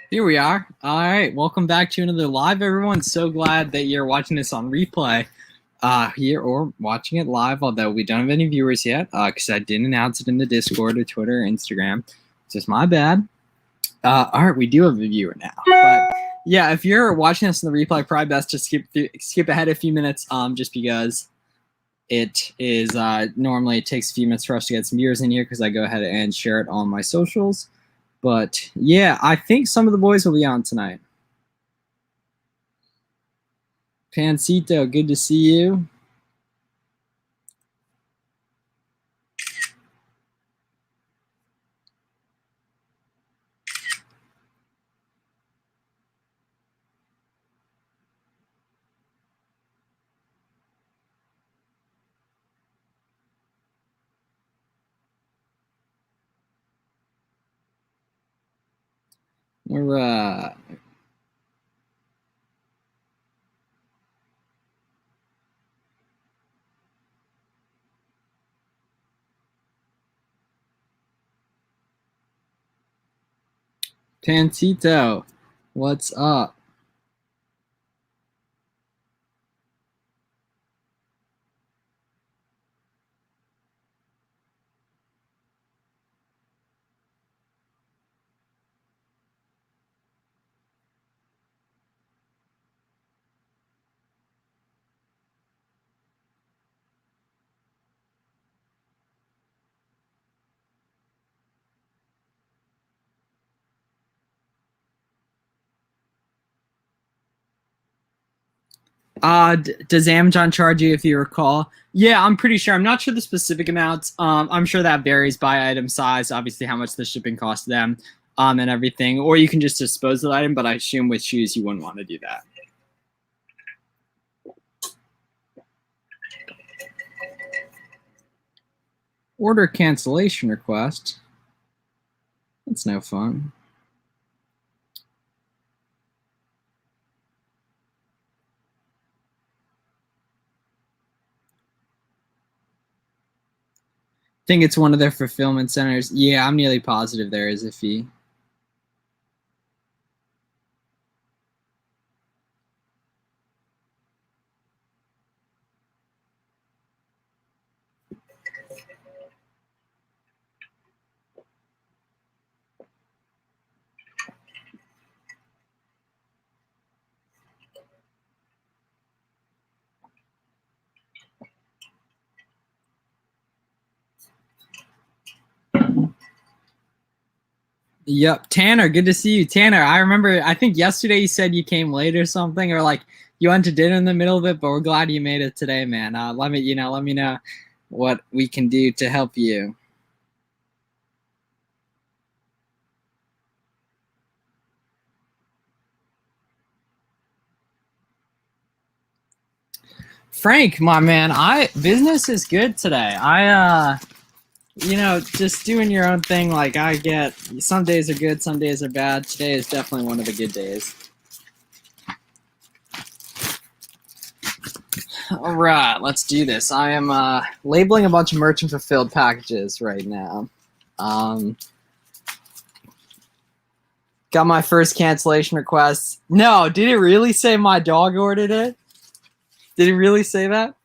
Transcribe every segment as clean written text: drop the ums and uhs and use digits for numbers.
Here we are. All right, welcome back to another live, everyone. So glad that you're watching this on replay here or watching it live, although we don't have any viewers yet because I didn't announce it in the Discord or Twitter or Instagram. It's just my bad. All right, we do have a viewer now. But yeah, if you're watching this in the replay, probably best to skip ahead a few minutes just because it is normally it takes a few minutes for us to get some viewers in here because I go ahead and share it on my socials. But yeah, I think some of the boys will be on tonight. Pancito, good to see you. All right. Pancito, what's up? Does Amazon charge you if you recall? Yeah, I'm pretty sure. I'm not sure the specific amounts. I'm sure that varies by item size, obviously how much the shipping costs them, and everything. Or you can just dispose of the item, but I assume with shoes you wouldn't want to do that. Order cancellation request. That's no fun. Think it's one of their fulfillment centers. Yeah, I'm nearly positive there is a fee. Yep, Tanner, good to see you. Tanner, I remember, I think yesterday you said you came late or something, or like you went to dinner in the middle of it, but we're glad you made it today, man. Let me know what we can do to help you. Frank, my man, business is good today. Just doing your own thing. Like I get, some days are good, some days are bad. Today is definitely one of the good days. All right, let's do this. I am labeling a bunch of merchant fulfilled packages right now. Got my first cancellation request. No, did it really say my dog ordered it? Did it really say that?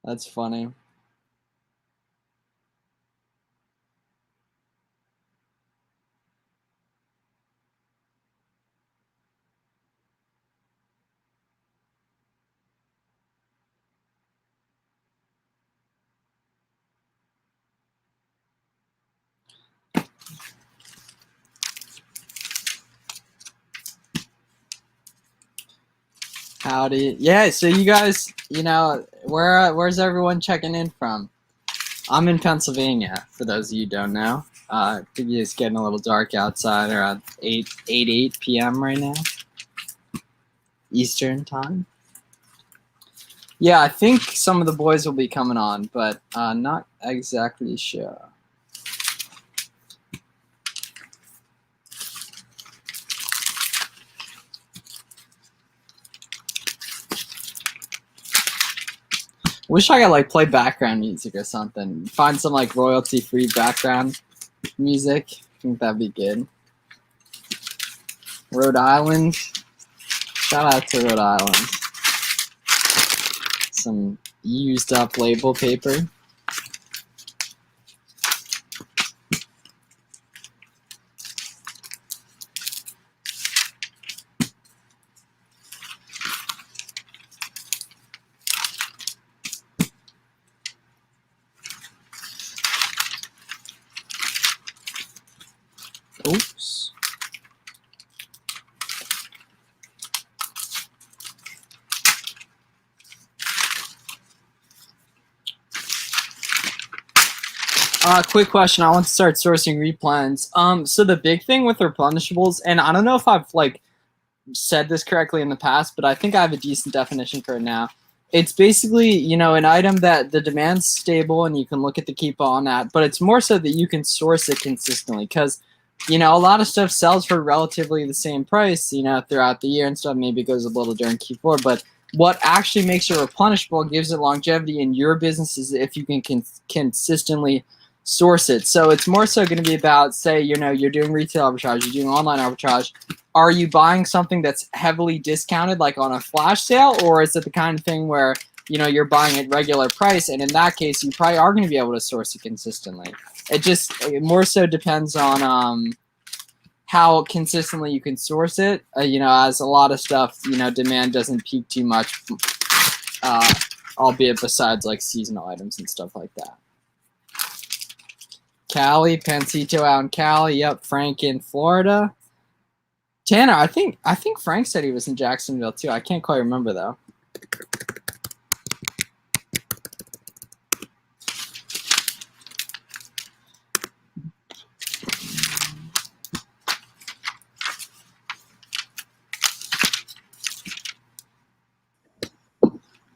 That's funny. Howdy. Yeah, so you guys, where's everyone checking in from? I'm in Pennsylvania, for those of you who don't know. It's getting a little dark outside around 8 p.m. right now. Eastern time. Yeah, I think some of the boys will be coming on, but not exactly sure. Wish I could like play background music or something. Find some like royalty-free background music. I think that'd be good. Rhode Island. Shout out to Rhode Island. Some used up label paper. Oops. Quick question. I want to start sourcing replens. So the big thing with replenishables, and I don't know if I've like said this correctly in the past, but I think I have a decent definition for it now. It's basically, you know, an item that the demand's stable and you can look at the keep on at, but it's more so that you can source it consistently because, you know, a lot of stuff sells for relatively the same price, you know, throughout the year and stuff. Maybe it goes a little during Q4, but what actually makes it replenishable, gives it longevity in your business is if you can consistently source it. So it's more so going to be about, say, you know, you're doing retail arbitrage, you're doing online arbitrage. Are you buying something that's heavily discounted, like on a flash sale, or is it the kind of thing where, you know, you're buying at regular price? And in that case, you probably are going to be able to source it consistently. It more so depends on how consistently you can source it. You know, as a lot of stuff, you know, demand doesn't peak too much, albeit besides like seasonal items and stuff like that. Cali, Pancito out in Cali. Yep, Frank in Florida. Tanner, I think Frank said he was in Jacksonville too. I can't quite remember though.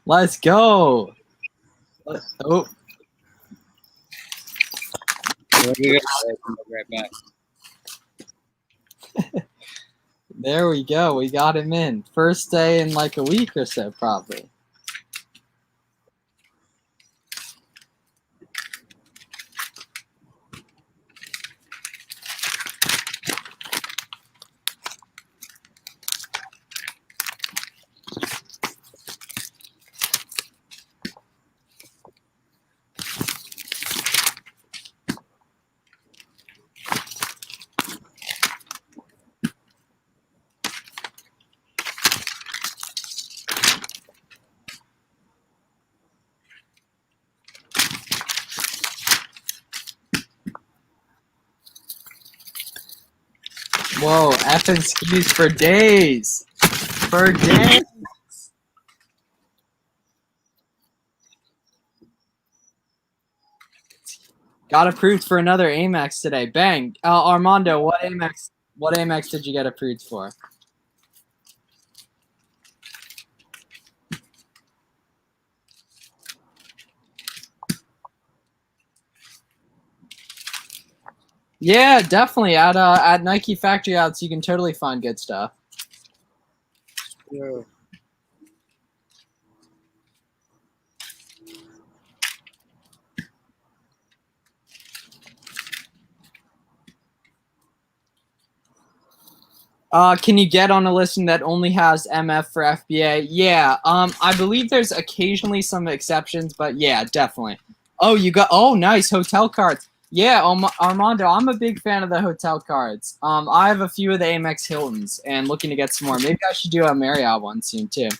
Let's go. Oh. Right back. There we go. We got him in. First day in like a week or so, probably. Whoa, effing skis for days. For days. Got approved for another Amex today. Bang. Armando, what Amex did you get approved for? Yeah, definitely. At Nike Factory Outs, you can totally find good stuff. Yeah. Can you get on a listing that only has MF for FBA? Yeah. I believe there's occasionally some exceptions, but yeah, definitely. Oh, nice hotel cards. Yeah, Armando, I'm a big fan of the hotel cards. I have a few of the Amex Hiltons and looking to get some more. Maybe I should do a Marriott one soon too.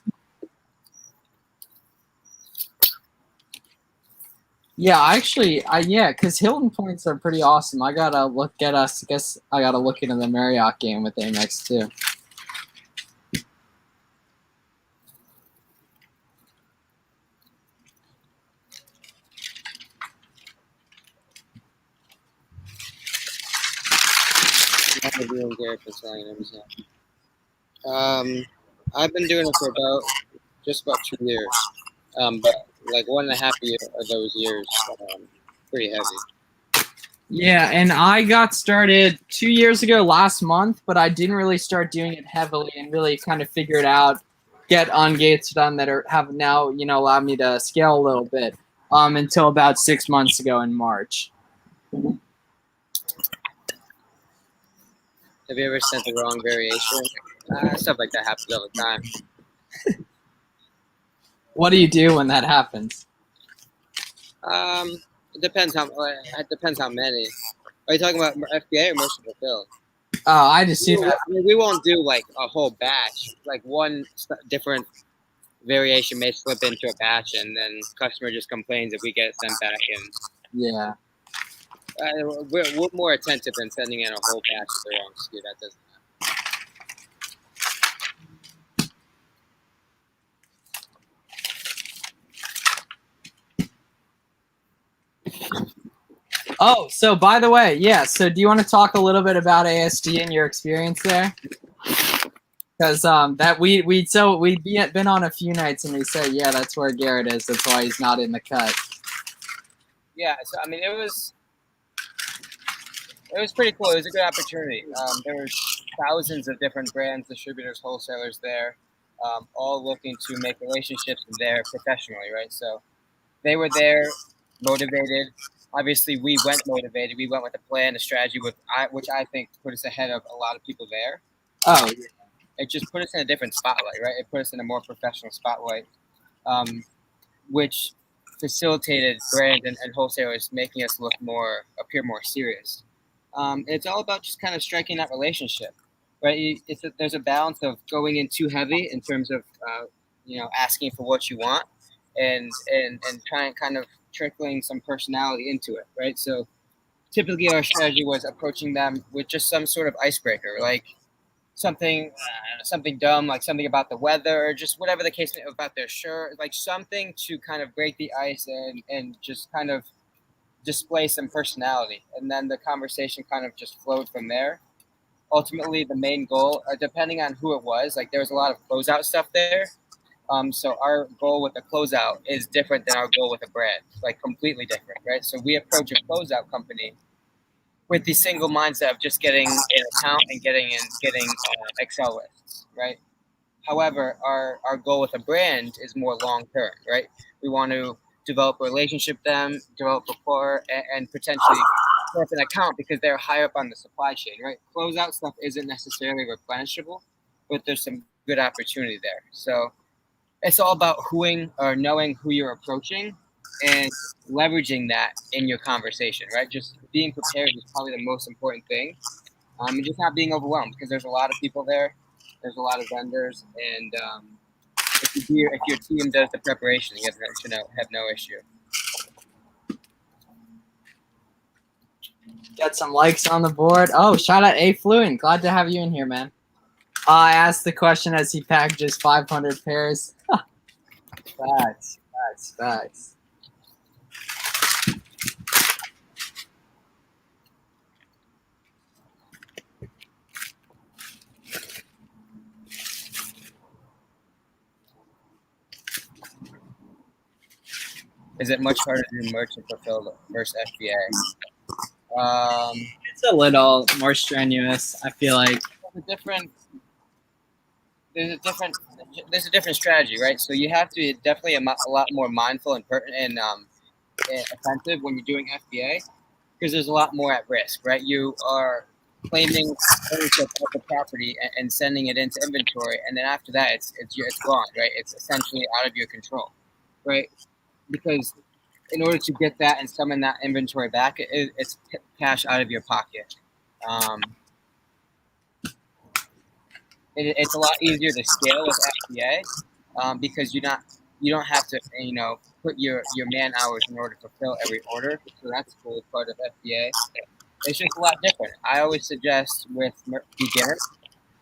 Yeah, because Hilton points are pretty awesome. I gotta look at us. I guess I gotta look into the Marriott game with Amex too. Not a real great for selling them. So. I've been doing it for about just about 2 years. But like 1.5 year of those years, pretty heavy. Yeah, and I got started 2 years ago last month, but I didn't really start doing it heavily and really kind of figure it out get on gates done that have now, allowed me to scale a little bit until about 6 months ago in March. Have you ever sent the wrong variation? Stuff like that happens all the time. What do you do when that happens? It depends how many. Are you talking about FBA or merchant fulfilled? Oh, I just see that. We won't do like a whole batch. Like one different variation may slip into a batch, and then customer just complains if we get it sent back. And Yeah. we're more attentive than sending in a whole batch of the wrong SKU. That doesn't Oh, so by the way, yeah. So do you want to talk a little bit about ASD and your experience there? Because that we'd been on a few nights and we said, yeah, that's where Garrett is. That's why he's not in the cut. Yeah, so I mean, it was pretty cool. It was a good opportunity. There were thousands of different brands, distributors, wholesalers there, all looking to make relationships there professionally, right? So they were there, motivated. Obviously, we went motivated. We went with a plan, a strategy, which I think put us ahead of a lot of people there. Oh, yeah. It just put us in a different spotlight, right? It put us in a more professional spotlight, which facilitated brands and wholesalers making us appear more serious. It's all about just kind of striking that relationship, right? There's a balance of going in too heavy in terms of asking for what you want, and trying kind of trickling some personality into it, right? So typically our strategy was approaching them with just some sort of icebreaker, like something dumb, like something about the weather, or just whatever the case may be, about their shirt, like something to kind of break the ice and just kind of display some personality. And then the conversation kind of just flowed from there. Ultimately, the main goal, depending on who it was, like there was a lot of closeout stuff there. So our goal with a closeout is different than our goal with a brand, like completely different, right? So we approach a closeout company with the single mindset of just getting an account and getting Excel lists, right? However, our goal with a brand is more long term, right? We want to develop a relationship with them, develop rapport, and potentially set up an account because they're higher up on the supply chain, right? Closeout stuff isn't necessarily replenishable, but there's some good opportunity there. So it's all about knowing who you're approaching and leveraging that in your conversation, right? Just being prepared is probably the most important thing. And just not being overwhelmed because there's a lot of people there. There's a lot of vendors. And if your team does the preparation, you should have no issue. Got some likes on the board. Oh, shout out A Fluent. Glad to have you in here, man. I asked the question as he packages 500 pairs. Facts. Is it much harder to do merchant fulfilled versus FBA? It's a little more strenuous, I feel like. There's a different strategy, right? So you have to be definitely a lot more mindful and attentive when you're doing FBA because there's a lot more at risk, right? You are claiming ownership of the property and sending it into inventory, and then after that, it's gone, right? It's essentially out of your control, right? Because in order to get that and summon that inventory back, it's cash out of your pocket. It's a lot easier to scale with FBA because you don't have to put your man hours in order to fulfill every order. So that's cool part of FBA. It's just a lot different. I always suggest with beginners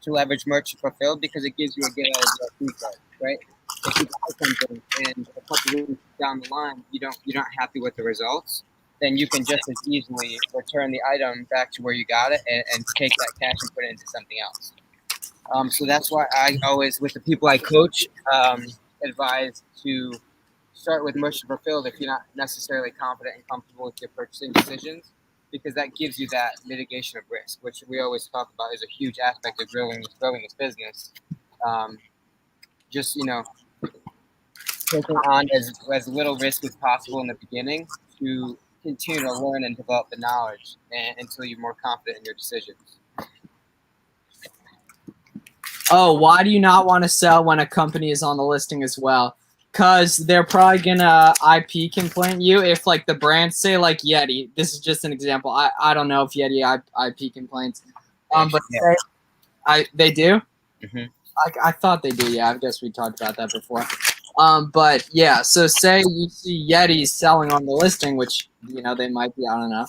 to leverage merchant fulfilled because it gives you a good idea of right? If you buy something and a couple weeks down the line you're not happy with the results, then you can just as easily return the item back to where you got it and take that cash and put it into something else. So that's why I always, with the people I coach, advise to start with merchant fulfilled if you're not necessarily confident and comfortable with your purchasing decisions, because that gives you that mitigation of risk, which we always talk about is a huge aspect of growing this business. just taking on as little risk as possible in the beginning to continue to learn and develop the knowledge until you're more confident in your decisions. Oh, why do you not want to sell when a company is on the listing as well? Because they're probably gonna IP complaint you if like the brands say like Yeti. This is just an example. I don't know if Yeti IP complaints. But Yeah. they do. Mm-hmm. I thought they do. Yeah, I guess we talked about that before. But yeah, so say you see Yetis selling on the listing, which they might be. I don't know.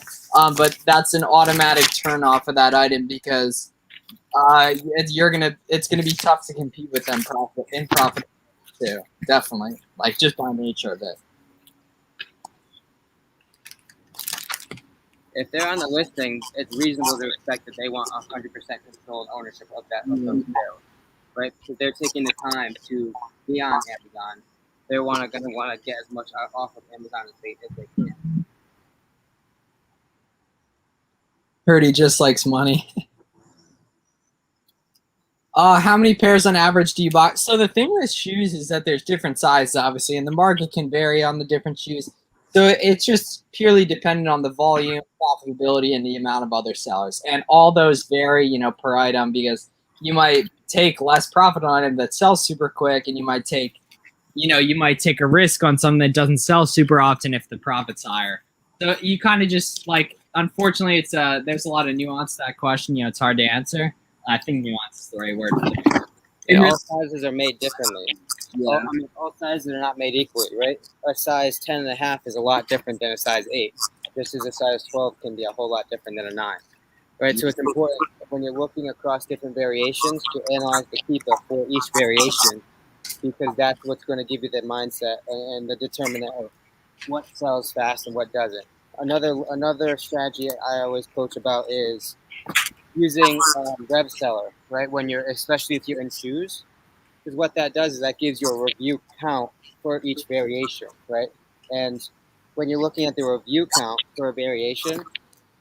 But that's an automatic turn off of that item because it's gonna be tough to compete with them in profit too. Definitely, like just by nature of it. If they're on the listing, it's reasonable to expect that they want 100% controlled ownership of those sales, right? Because they're taking the time to be on Amazon. They're going to want to get as much off of Amazon as they can. Heard he just likes money. How many pairs on average do you buy? So the thing with shoes is that there's different sizes, obviously, and the market can vary on the different shoes. So it's just purely dependent on the volume, profitability, and the amount of other sellers. And all those vary, per item because you might take less profit on an item that sells super quick, and you might take a risk on something that doesn't sell super often if the profit's higher. So you kind of just unfortunately, it's there's a lot of nuance to that question. It's hard to answer. I think nuance is the right word. Yeah, all sizes are made differently. Yeah. All sizes are not made equally, right? A size 10.5 is a lot different than a size 8. Just as a size 12 can be a whole lot different than a 9, right? So it's important when you're looking across different variations to analyze the keeper for each variation, because that's what's going to give you the mindset and the determinant of what sells fast and what doesn't. Another strategy I always coach about is using rev seller, right? Especially if you're in shoes, because what that does is that gives you a review count for each variation, right? And when you're looking at the review count for a variation,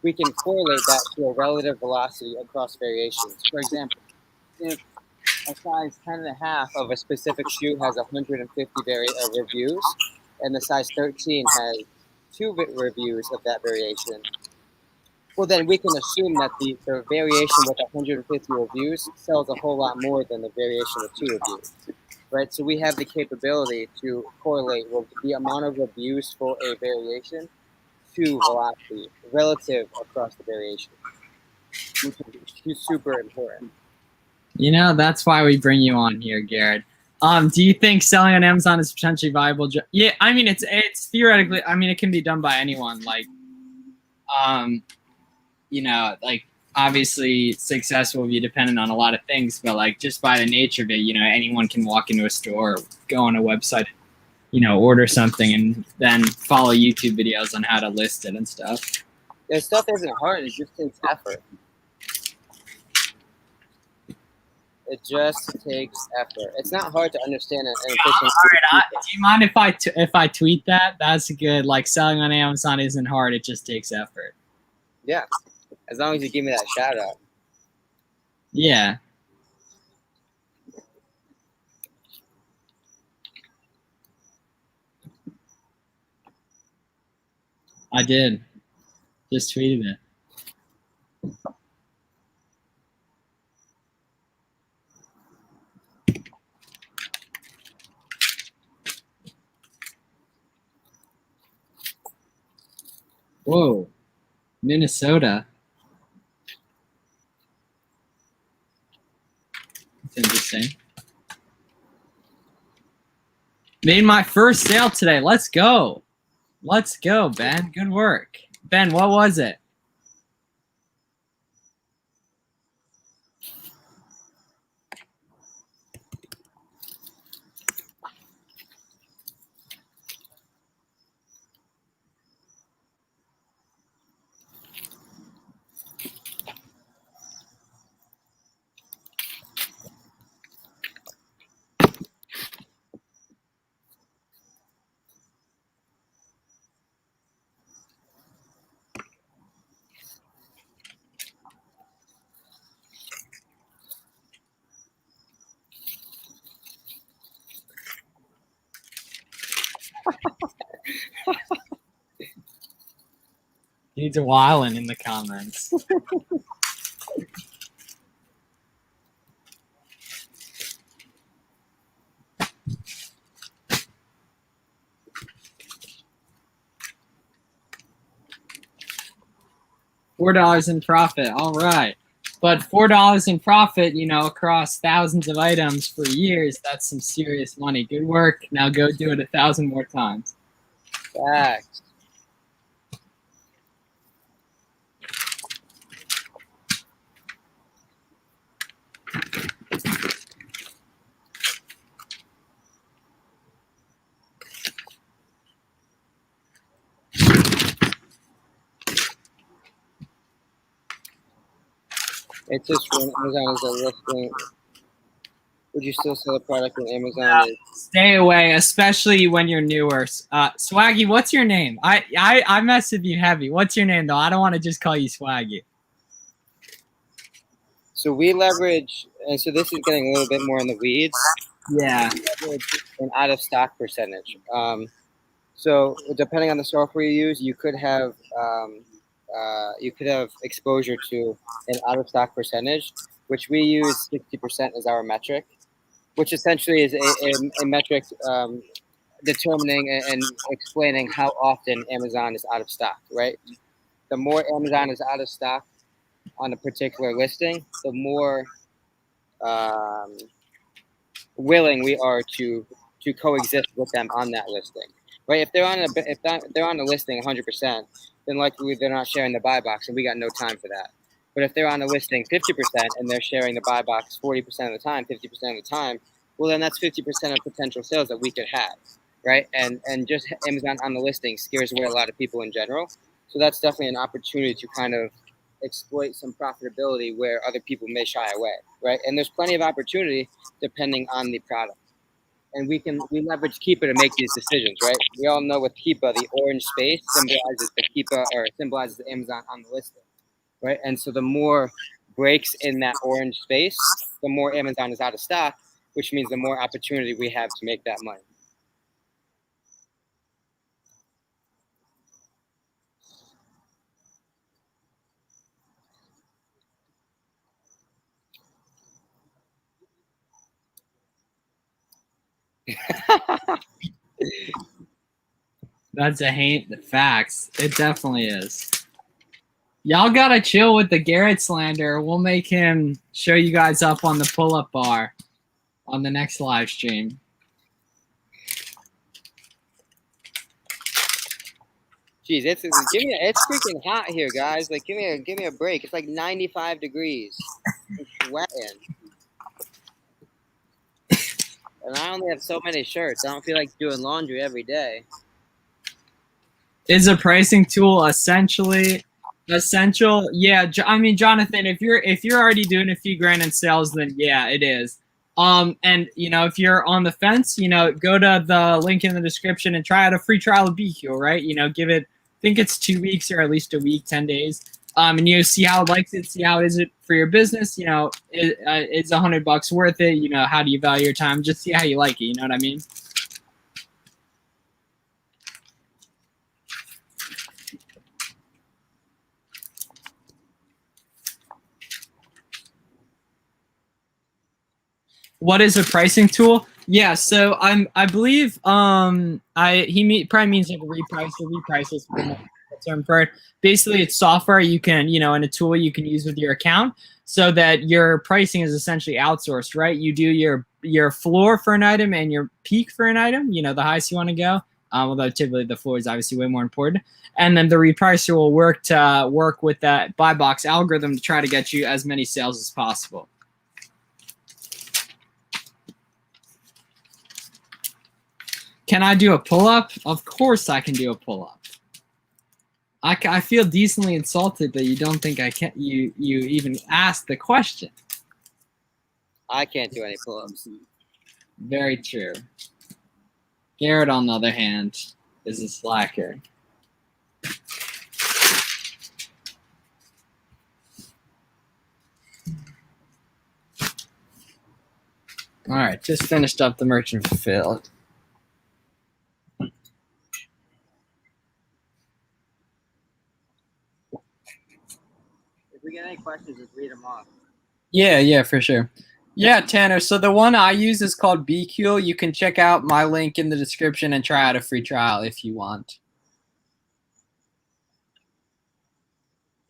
we can correlate that to a relative velocity across variations. For example, if a size 10.5 of a specific shoe has 150 reviews, and the size 13 has 2 reviews of that variation, well, then we can assume that the variation with 150 reviews sells a whole lot more than the variation with 2 reviews, right? So we have the capability to correlate the amount of reviews for a variation to velocity relative across the variation, which is super important. That's why we bring you on here, Garrett. Do you think selling on Amazon is potentially viable? Yeah, I mean, it's theoretically. I mean, it can be done by anyone. Obviously success will be dependent on a lot of things, but just by the nature of it, anyone can walk into a store, go on a website, order something and then follow YouTube videos on how to list it and stuff. This stuff isn't hard. It just takes effort. It just takes effort. It's not hard to understand an efficient. All right. Do you mind if I tweet that? That's good. Selling on Amazon isn't hard. It just takes effort. Yeah. As long as you give me that shout out. Yeah. I did. Just tweeted it. Whoa. Minnesota. That's interesting. Made my first sale today. Let's go. Let's go, Ben. Good work. Ben, what was it? He's wilding in the comments. $4 in profit. All right. But $4 in profit, across thousands of items for years, that's some serious money. Good work. Now go do it 1,000 more times. Facts. It's just when Amazon is a listing. Would you still sell a product when Amazon is? Stay away, especially when you're newer. Swaggy, what's your name? I mess with you heavy. What's your name, though? I don't want to just call you Swaggy. So we leverage, and so this is getting a little bit more in the weeds. Yeah. We leverage an out of stock percentage. So depending on the software you use, you could have exposure to an out of stock percentage, which we use 60% as our metric, which essentially is a metric determining and explaining how often Amazon is out of stock, right? The more Amazon is out of stock on a particular listing, the more willing we are to coexist with them on that listing, right? If they're on a listing 100%, then likely they're not sharing the buy box, and we got no time for that. But if they're on a listing 50% and they're sharing the buy box 40% of the time, 50% of the time, well, then that's 50% of potential sales that we could have, right? And just Amazon on the listing scares away a lot of people in general. So that's definitely an opportunity to kind of exploit some profitability where other people may shy away, right? And there's plenty of opportunity depending on the product. And we leverage Keepa to make these decisions, right? We all know with Keepa, the orange space symbolizes the Keepa or symbolizes the Amazon on the listing, right? And so the more breaks in that orange space, the more Amazon is out of stock, which means the more opportunity we have to make that money. That's the facts. It definitely is. Y'all gotta chill with the Garrett slander. We'll make him show you guys up on the pull-up bar on the next live stream. Jeez, it's freaking hot here, guys. Like, give me a break. It's like 95 degrees. I'm sweating. And I only have so many shirts. I don't feel like doing laundry every day. Is a pricing tool essential? Yeah, I mean, Jonathan, if you're already doing a few grand in sales, then yeah, it is. And if you're on the fence, go to the link in the description and try out a free trial of BQ, right? Give it, I think it's 2 weeks or at least a week, 10 days. And see how it likes it, see how is it for your business. It's $100 worth it. How do you value your time? Just see how you like it. You know what I mean? What is a pricing tool? Yeah, so I believe he probably means like a reprice is the term for it. Basically, it's software you can and a tool you can use with your account so that your pricing is essentially outsourced, right? You do your floor for an item and your peak for an item, the highest you want to go. Although typically the floor is obviously way more important, and then the repricer will work with that buy box algorithm to try to get you as many sales as possible. Can I do a pull-up? Of course I can do a pull-up. I feel decently insulted that you don't think I can. You even asked the question. I can't do any pull-ups. Very true. Garrett, on the other hand, is a slacker. All right, just finished up the merchant fulfilled. If we get any questions, just read them off. Yeah, for sure. Yeah, Tanner. So the one I use is called BQ. You can check out my link in the description and try out a free trial if you want.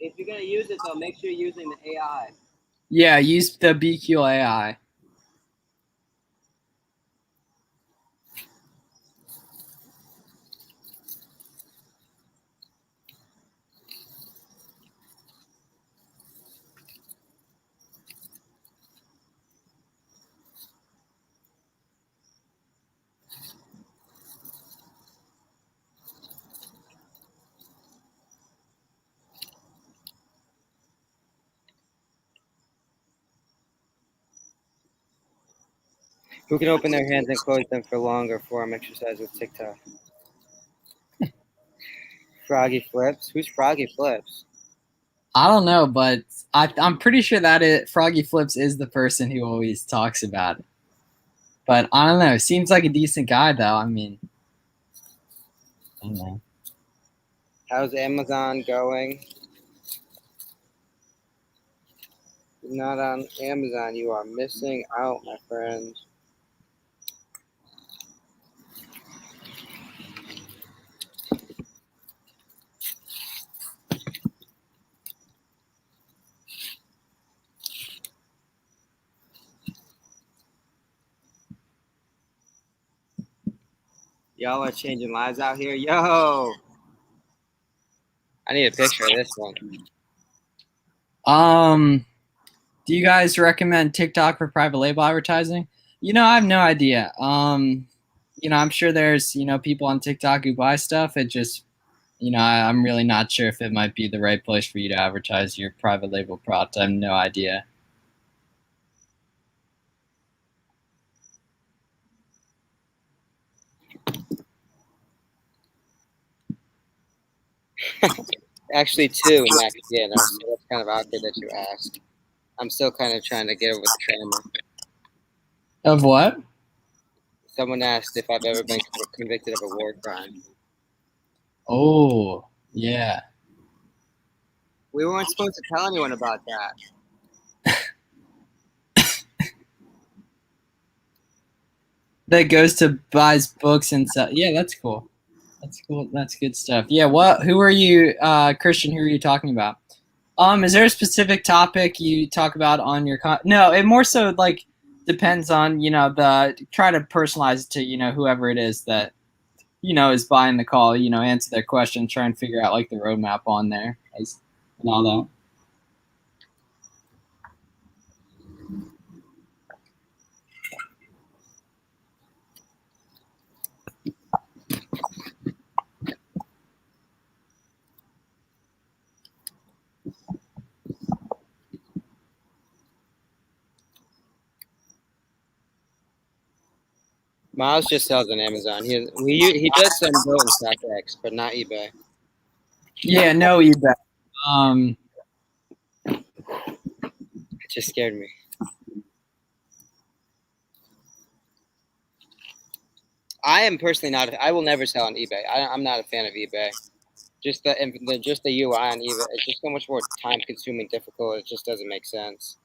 If you're gonna use it, though, make sure you're using the AI. Yeah, use the BQ AI. Who can open their hands and close them for longer forearm exercise with TikTok? Froggy Flips? Who's Froggy Flips? I don't know, but I'm pretty sure that Froggy Flips is the person who always talks about it. But I don't know. Seems like a decent guy, though. I mean, I don't know. How's Amazon going? You're not on Amazon. You are missing out, my friend. Y'all are changing lives out here. Yo! I need a picture of this one. Do you guys recommend TikTok for private label advertising? I have no idea. I'm sure there's, people on TikTok who buy stuff. It just, I'm really not sure if it might be the right place for you to advertise your private label product. I have no idea. Actually, two next year. So that's kind of awkward that you asked. I'm still kind of trying to get over the trauma. Of what? Someone asked if I've ever been convicted of a war crime. Oh, yeah. We weren't supposed to tell anyone about that. That goes to buys books and stuff. Yeah, that's cool. That's cool. That's good stuff. Yeah. Who are you, Christian? Who are you talking about? Is there a specific topic you talk about on your No, it more so like depends on, the try to personalize it to, whoever it is that, is buying the call, answer their question, try and figure out like the roadmap on there and all that. Miles just sells on Amazon. He does send boat and StockX, but not eBay. Yeah, no eBay. It just scared me. I am personally not. I will never sell on eBay. I'm not a fan of eBay. Just the UI on eBay. It's just so much more time consuming, difficult. It just doesn't make sense.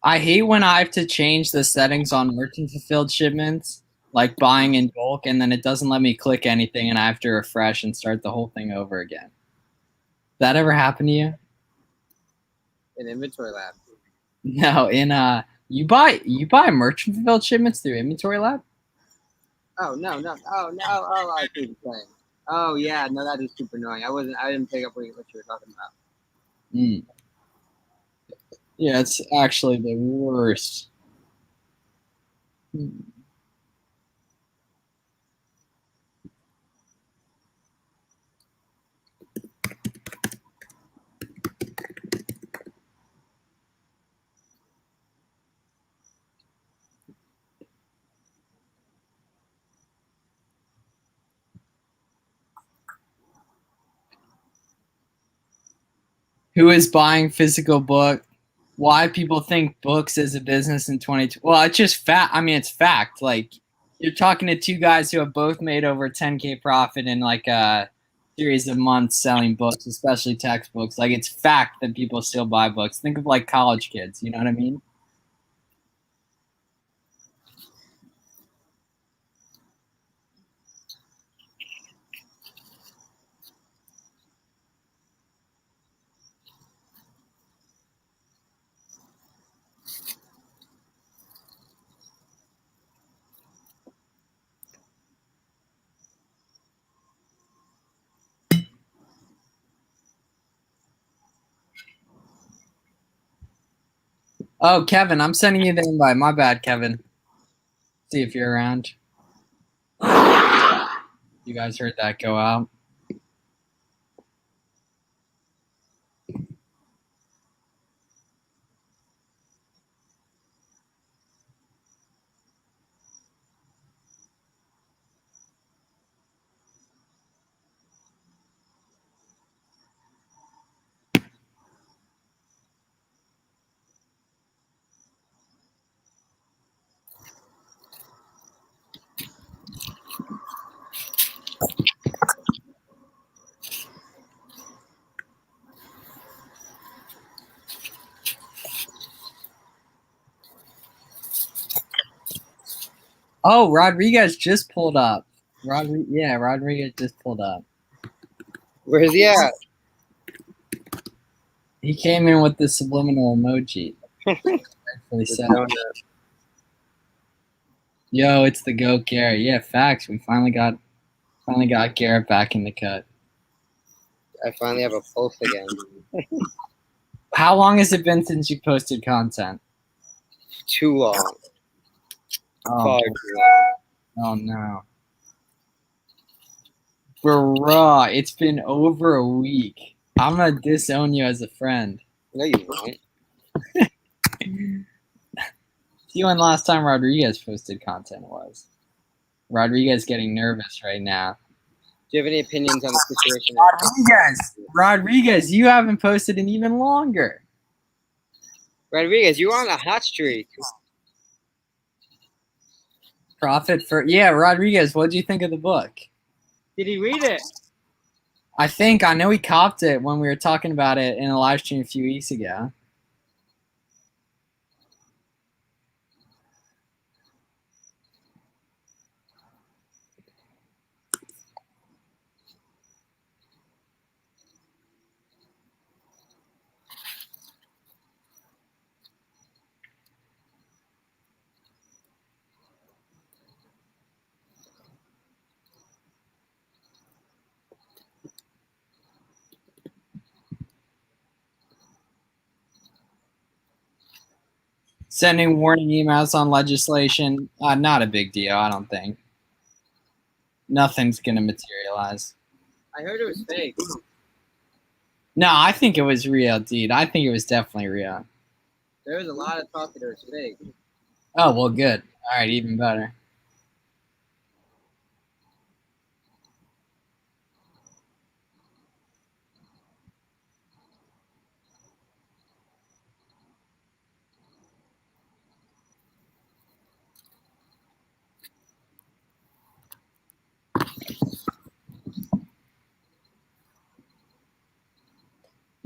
I hate when I have to change the settings on merchant fulfilled shipments, like buying in bulk, and then it doesn't let me click anything, and I have to refresh and start the whole thing over again. That ever happen to you? In Inventory Lab. No, you buy merchant fulfilled shipments through Inventory Lab? Oh no. Oh, I see what you're saying. Oh yeah, no, that is super annoying. I didn't pick up what you were talking about. Yeah, it's actually the worst. Who is buying physical book? Why people think books is a business in 2020? Well, it's just fact. I mean, it's fact. Like, you're talking to two guys who have both made over 10K profit in like a series of months selling books, especially textbooks. Like, it's fact that people still buy books. Think of like college kids. You know what I mean? Oh, Kevin, I'm sending you the invite. My bad, Kevin. See if you're around. You guys heard that go out. Oh, Rodriguez just pulled up. Rodriguez just pulled up. Where is he at? He came in with the subliminal emoji. Yo, it's the GOAT Garrett. Yeah, facts. We finally got Garrett back in the cut. I finally have a post again. How long has it been since you posted content? Too long. Oh, Far too long. oh no. Bruh, it's been over a week. I'm gonna disown you as a friend. No, you won't. See when last time Rodriguez posted content was. Rodriguez getting nervous right now. Do you have any opinions on the situation? Rodriguez, you haven't posted in even longer. Rodriguez, you were on a hot streak. Profit for Rodriguez, what did you think of the book? Did he read it? I know he copped it when we were talking about it in a live stream a few weeks ago. Sending warning emails on legislation, not a big deal, I don't think. Nothing's going to materialize. I heard it was fake. No, I think it was real, dude. I think it was definitely real. There was a lot of talk that it was fake. Oh, well, good. All right, even better.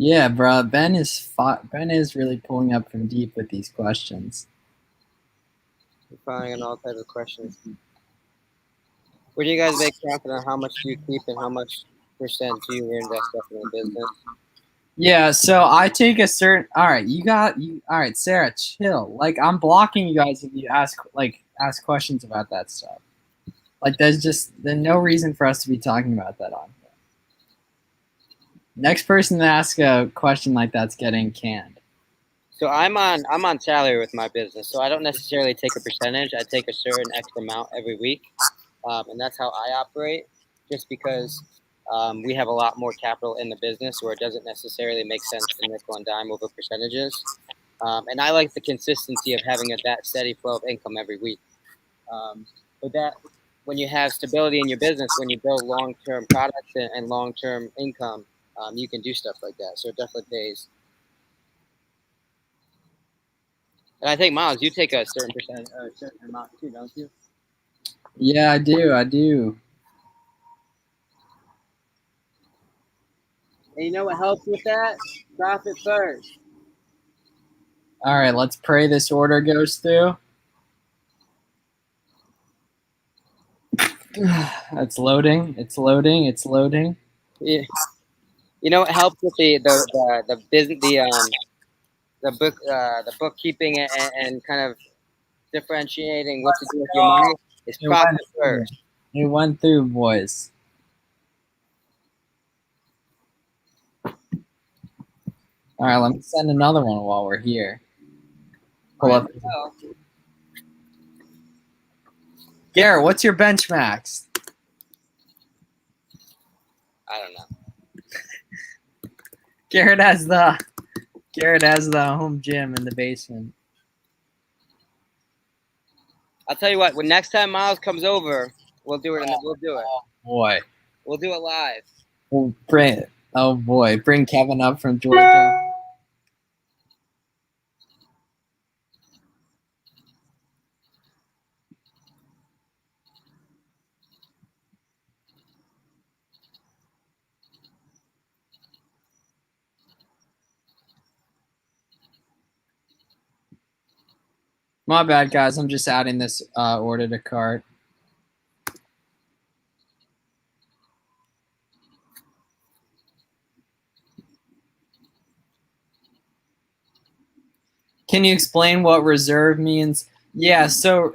Yeah, bro. Ben is really pulling up from deep with these questions. You're firing on all types of questions. Where do you guys make profit on how much do you keep and how much percent do you reinvest up in the business? Yeah, so I take a certain. All right, all right, Sarah, chill. Like, I'm blocking you guys if you ask questions about that stuff. Like, there's no reason for us to be talking about that on here. Next person to ask a question like that's getting canned. So I'm on salary with my business, so I don't necessarily take a percentage. I take a certain X amount every week, and that's how I operate. Just because we have a lot more capital in the business, where it doesn't necessarily make sense to nickel and dime over percentages. And I like the consistency of having that steady flow of income every week. But that, when you have stability in your business, when you build long-term products and long-term income, you can do stuff like that. So it definitely pays. And I think, Miles, you take a certain percent, a certain amount too, don't you? Yeah, I do. I do. And you know what helps with that? Profit first. All right, let's pray this order goes through. It's loading. It's loading. It's loading. Yeah. You know what helps with the business the bookkeeping and kind of differentiating what to do with your money is It went profit through. first. It went through, boys. All right, let me send another one while we're here. Pull up. Garrett, what's your bench max? I don't know. Garrett has the home gym in the basement. I'll tell you what. When next time Miles comes over, we'll do it. We'll do it. Oh boy. We'll do it live. We'll bring Kevin up from Georgia. My bad, guys. I'm just adding this order to cart. Can you explain what reserve means? Yeah, so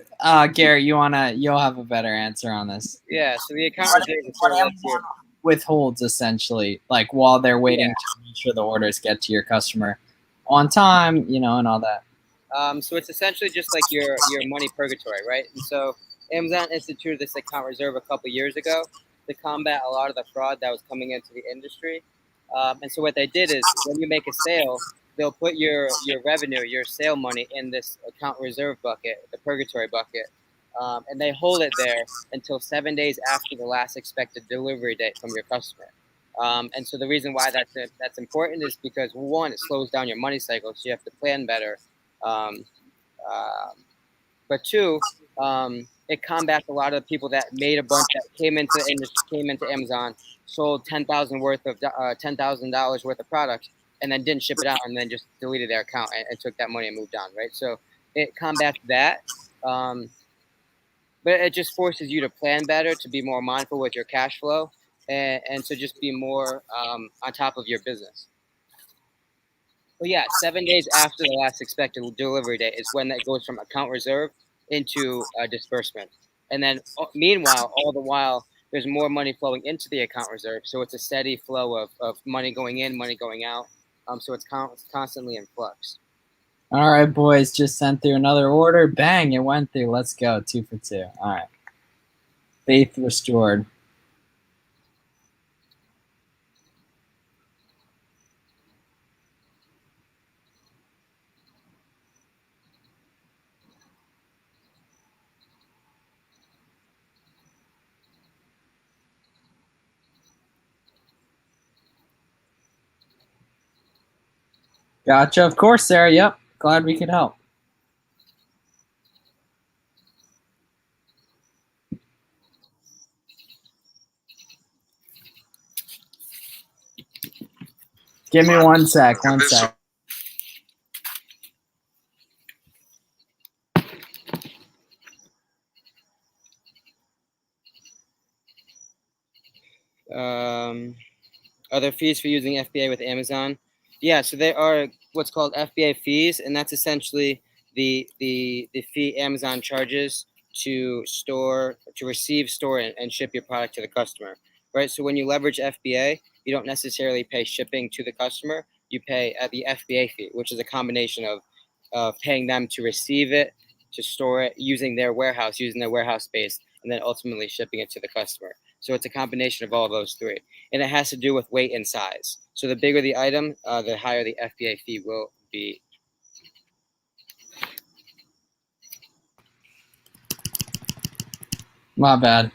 Garrett, you'll have a better answer on this. Yeah, so the account reserve is sort of like your Withholds essentially, like while they're waiting to make sure the orders get to your customer on time, and all that. So it's essentially just like your money purgatory, right? And so Amazon instituted this account reserve a couple years ago to combat a lot of the fraud that was coming into the industry. And so what they did is when you make a sale, they'll put your revenue, your sale money in this account reserve bucket, the purgatory bucket, and they hold it there until 7 days after the last expected delivery date from your customer. And so the reason why that's important is because, one, it slows down your money cycle, so you have to plan better. Um, but two, it combats a lot of people that made a bunch that came into Amazon, sold $10,000 worth of products, and then didn't ship it out, and then just deleted their account and took that money and moved on. Right. So it combats that. But it just forces you to plan better, to be more mindful with your cash flow, and to just be more on top of your business. Well, yeah, 7 days after the last expected delivery date is when that goes from account reserve into disbursement. And then, meanwhile, all the while, there's more money flowing into the account reserve. So it's a steady flow of money going in, money going out. So it's constantly in flux. All right, boys, just sent through another order. Bang, it went through. Let's go, 2 for 2. All right. Faith restored. Gotcha. Of course, Sarah. Yep. Glad we could help. Give me 1 sec. 1 sec. Are there fees for using FBA with Amazon? Yeah, so there are what's called FBA fees, and that's essentially the fee Amazon charges to receive, store, and ship your product to the customer. Right. So when you leverage FBA, you don't necessarily pay shipping to the customer. You pay the FBA fee, which is a combination of paying them to receive it, to store it, using their warehouse space, and then ultimately shipping it to the customer. So it's a combination of all of those three. And it has to do with weight and size. So the bigger the item, the higher the FBA fee will be. My bad.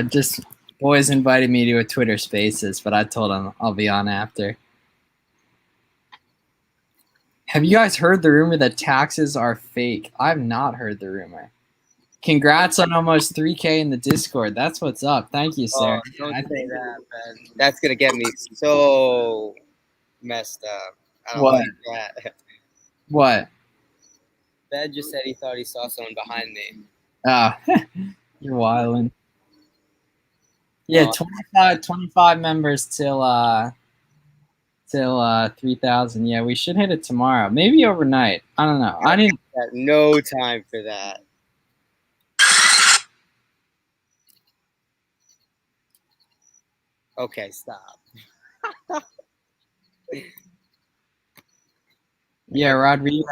Just boys invited me to a Twitter Spaces, but I told them I'll be on after. Have you guys heard the rumor that taxes are fake? I've not heard the rumor. Congrats on almost 3K in the Discord. That's what's up. Thank you, sir. Don't say that, man. That's gonna get me so messed up. I don't like that. What? Ben just said he thought he saw someone behind me. Oh, you're wildin'. Yeah, 25 members till 3,000. Yeah, we should hit it tomorrow. Maybe overnight. I don't know. I didn't. No time for that. Okay, stop. Yeah, Rodriguez.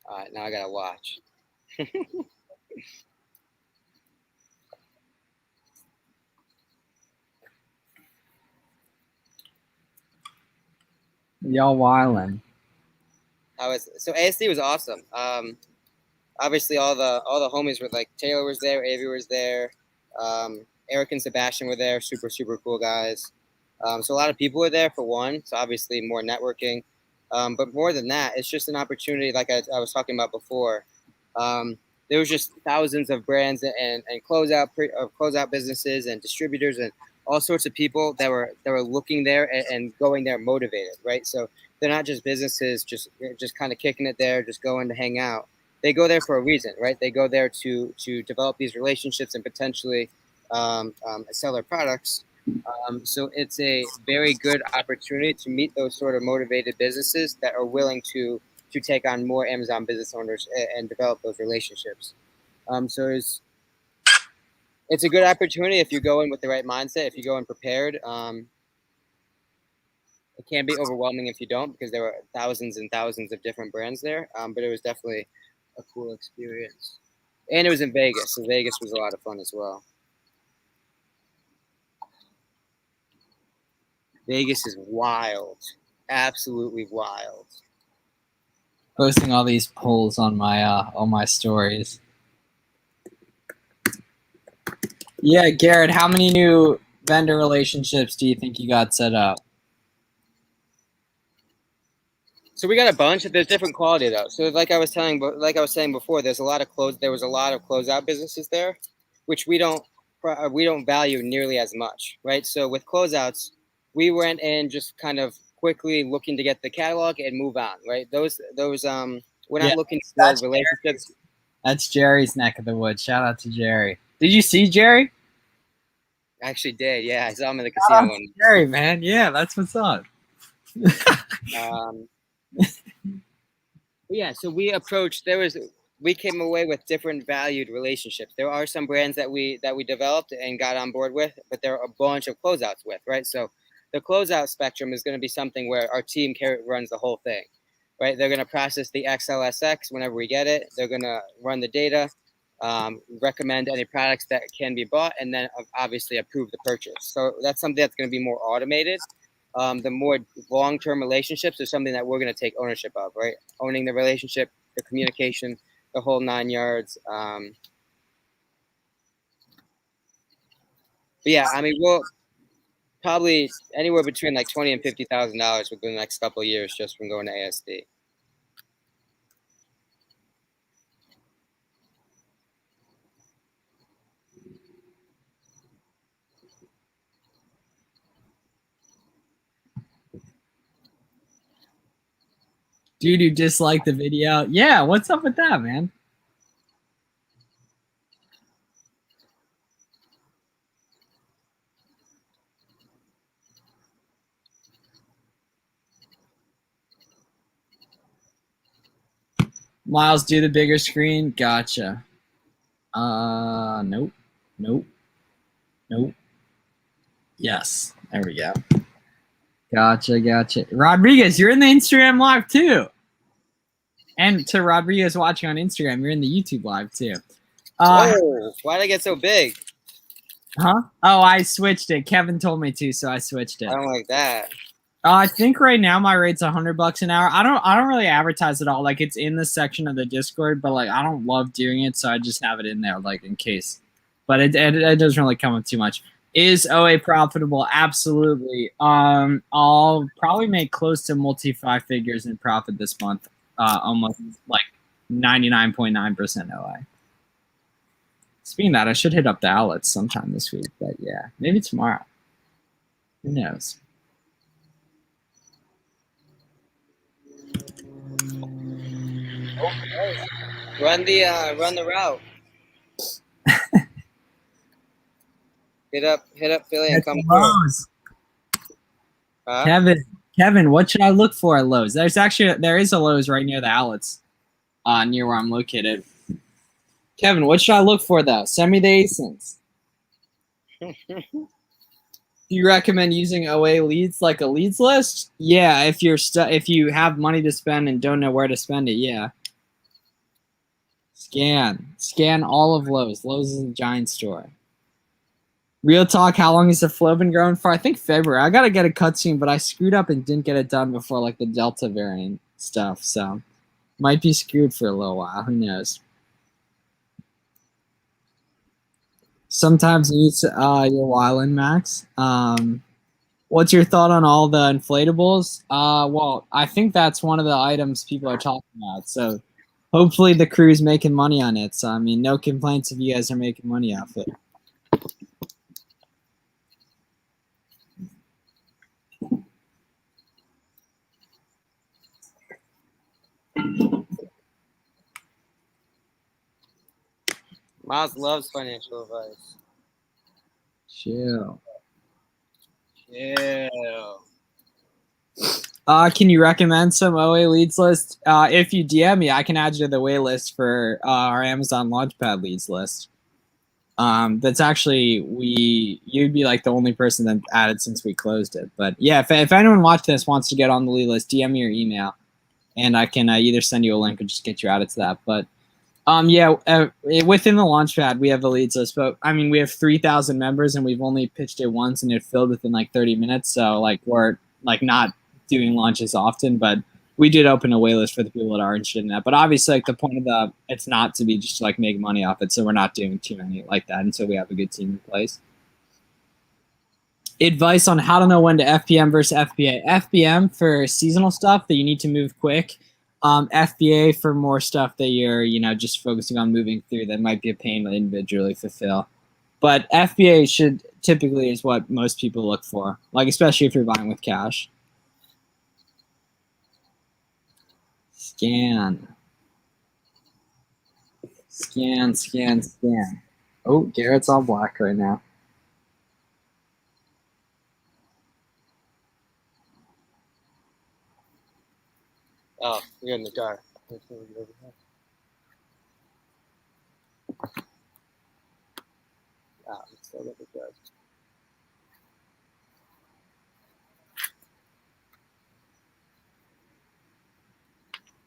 All right, now I gotta watch. Y'all wildin'. So ASD was awesome. Obviously all the homies were like Taylor was there, Avery was there, Eric and Sebastian were there, super cool guys. So a lot of people were there for one. So obviously more networking, but more than that, it's just an opportunity. Like I was talking about before, there was just thousands of brands and closeout businesses and distributors and all sorts of people that were looking there and going there motivated, right? So they're not just businesses just kind of kicking it there, just going to hang out. They go there for a reason, right? They go there to develop these relationships and potentially sell their products. So it's a very good opportunity to meet those sort of motivated businesses that are willing to take on more Amazon business owners and develop those relationships. So it's a good opportunity if you go in with the right mindset, if you go in prepared. It can be overwhelming if you don't, because there were thousands and thousands of different brands there. But it was definitely a cool experience. And it was in Vegas, so Vegas was a lot of fun as well. Vegas is wild, absolutely wild. Posting all these polls on my stories. Yeah, Garrett, how many new vendor relationships do you think you got set up? So we got a bunch. There's different quality though. So like I was saying before, there was a lot of closeout businesses there, which we don't value nearly as much, right? So with closeouts, we went in just kind of quickly looking to get the catalog and move on, right? Those we're not looking to build relationships. That's Jerry's neck of the woods. Shout out to Jerry. Did you see Jerry? I actually did. Yeah, I saw him in the casino one. Jerry, man. Yeah, that's what's up. Yeah, so we came away with different valued relationships. There are some brands that we developed and got on board with, but there are a bunch of closeouts with, right? So the closeout spectrum is going to be something where our team runs the whole thing, right? They're going to process the XLSX whenever we get it. They're going to run the data, recommend any products that can be bought, and then obviously approve the purchase. So that's something that's going to be more automated. The more long-term relationships are something that we're going to take ownership of, right? Owning the relationship, the communication, the whole 9 yards. But yeah, I mean, we'll probably anywhere between like $20,000 and $50,000 within the next couple of years just from going to ASD. Dude, you disliked the video? Yeah, what's up with that, man? Miles, do the bigger screen. Gotcha. Nope. Yes, there we go. Gotcha. Rodriguez, you're in the Instagram live too. And to Rodriguez watching on Instagram, you're in the YouTube live too. Why did I get so big? Huh? Oh, I switched it. Kevin told me to, so I switched it. I don't like that. I think right now my rate's $100 an hour. I don't really advertise at all. Like it's in the section of the Discord, but like I don't love doing it, so I just have it in there like in case. But it doesn't really come up too much. Is OA profitable? Absolutely. I'll probably make close to multi five figures in profit this month. Almost like 99.9% OA. Speaking of that, I should hit up the outlets sometime this week, but yeah, maybe tomorrow. Who knows? Run the route. Hit up Philly and come through. Huh? Kevin, what should I look for at Lowe's? There is a Lowe's right near the outlets, near where I'm located. Kevin, what should I look for though? Send me the ASINs. Do you recommend using OA leads like a leads list? Yeah, if you have money to spend and don't know where to spend it, yeah. Scan all of Lowe's. Lowe's is a giant store. Real talk, how long has the flow been growing for? I think February. I gotta get a cut soon, but I screwed up and didn't get it done before like the Delta variant stuff, so might be screwed for a little while. Who knows? Sometimes you need your wildin' Max. What's your thought on all the inflatables? Well, I think that's one of the items people are talking about. So hopefully the crew's making money on it. So I mean, no complaints if you guys are making money off it. Miles loves financial advice. Chill. Chill. Can you recommend some OA leads list? If you DM me, I can add you to the wait list for our Amazon Launchpad leads list. That's actually you'd be like the only person that added since we closed it. But yeah, if anyone watching this wants to get on the lead list, DM me your email, and I can either send you a link or just get you added to that. But within the Launchpad, we have a leads list. But I mean, we have 3,000 members, and we've only pitched it once, and it filled within like 30 minutes. So like we're like not doing launches often, but we did open a wait list for the people that are interested in that. But obviously, like the point of it's not to be just to, like make money off it, so we're not doing too many like that until we have a good team in place. Advice on how to know when to FBM versus FBA. FBM for seasonal stuff that you need to move quick. FBA for more stuff that you're just focusing on moving through that might be a pain to individually fulfill. But FBA should typically is what most people look for, like especially if you're buying with cash. Scan. Oh, Garrett's all black right now. Oh, you're in the car. Still in the car.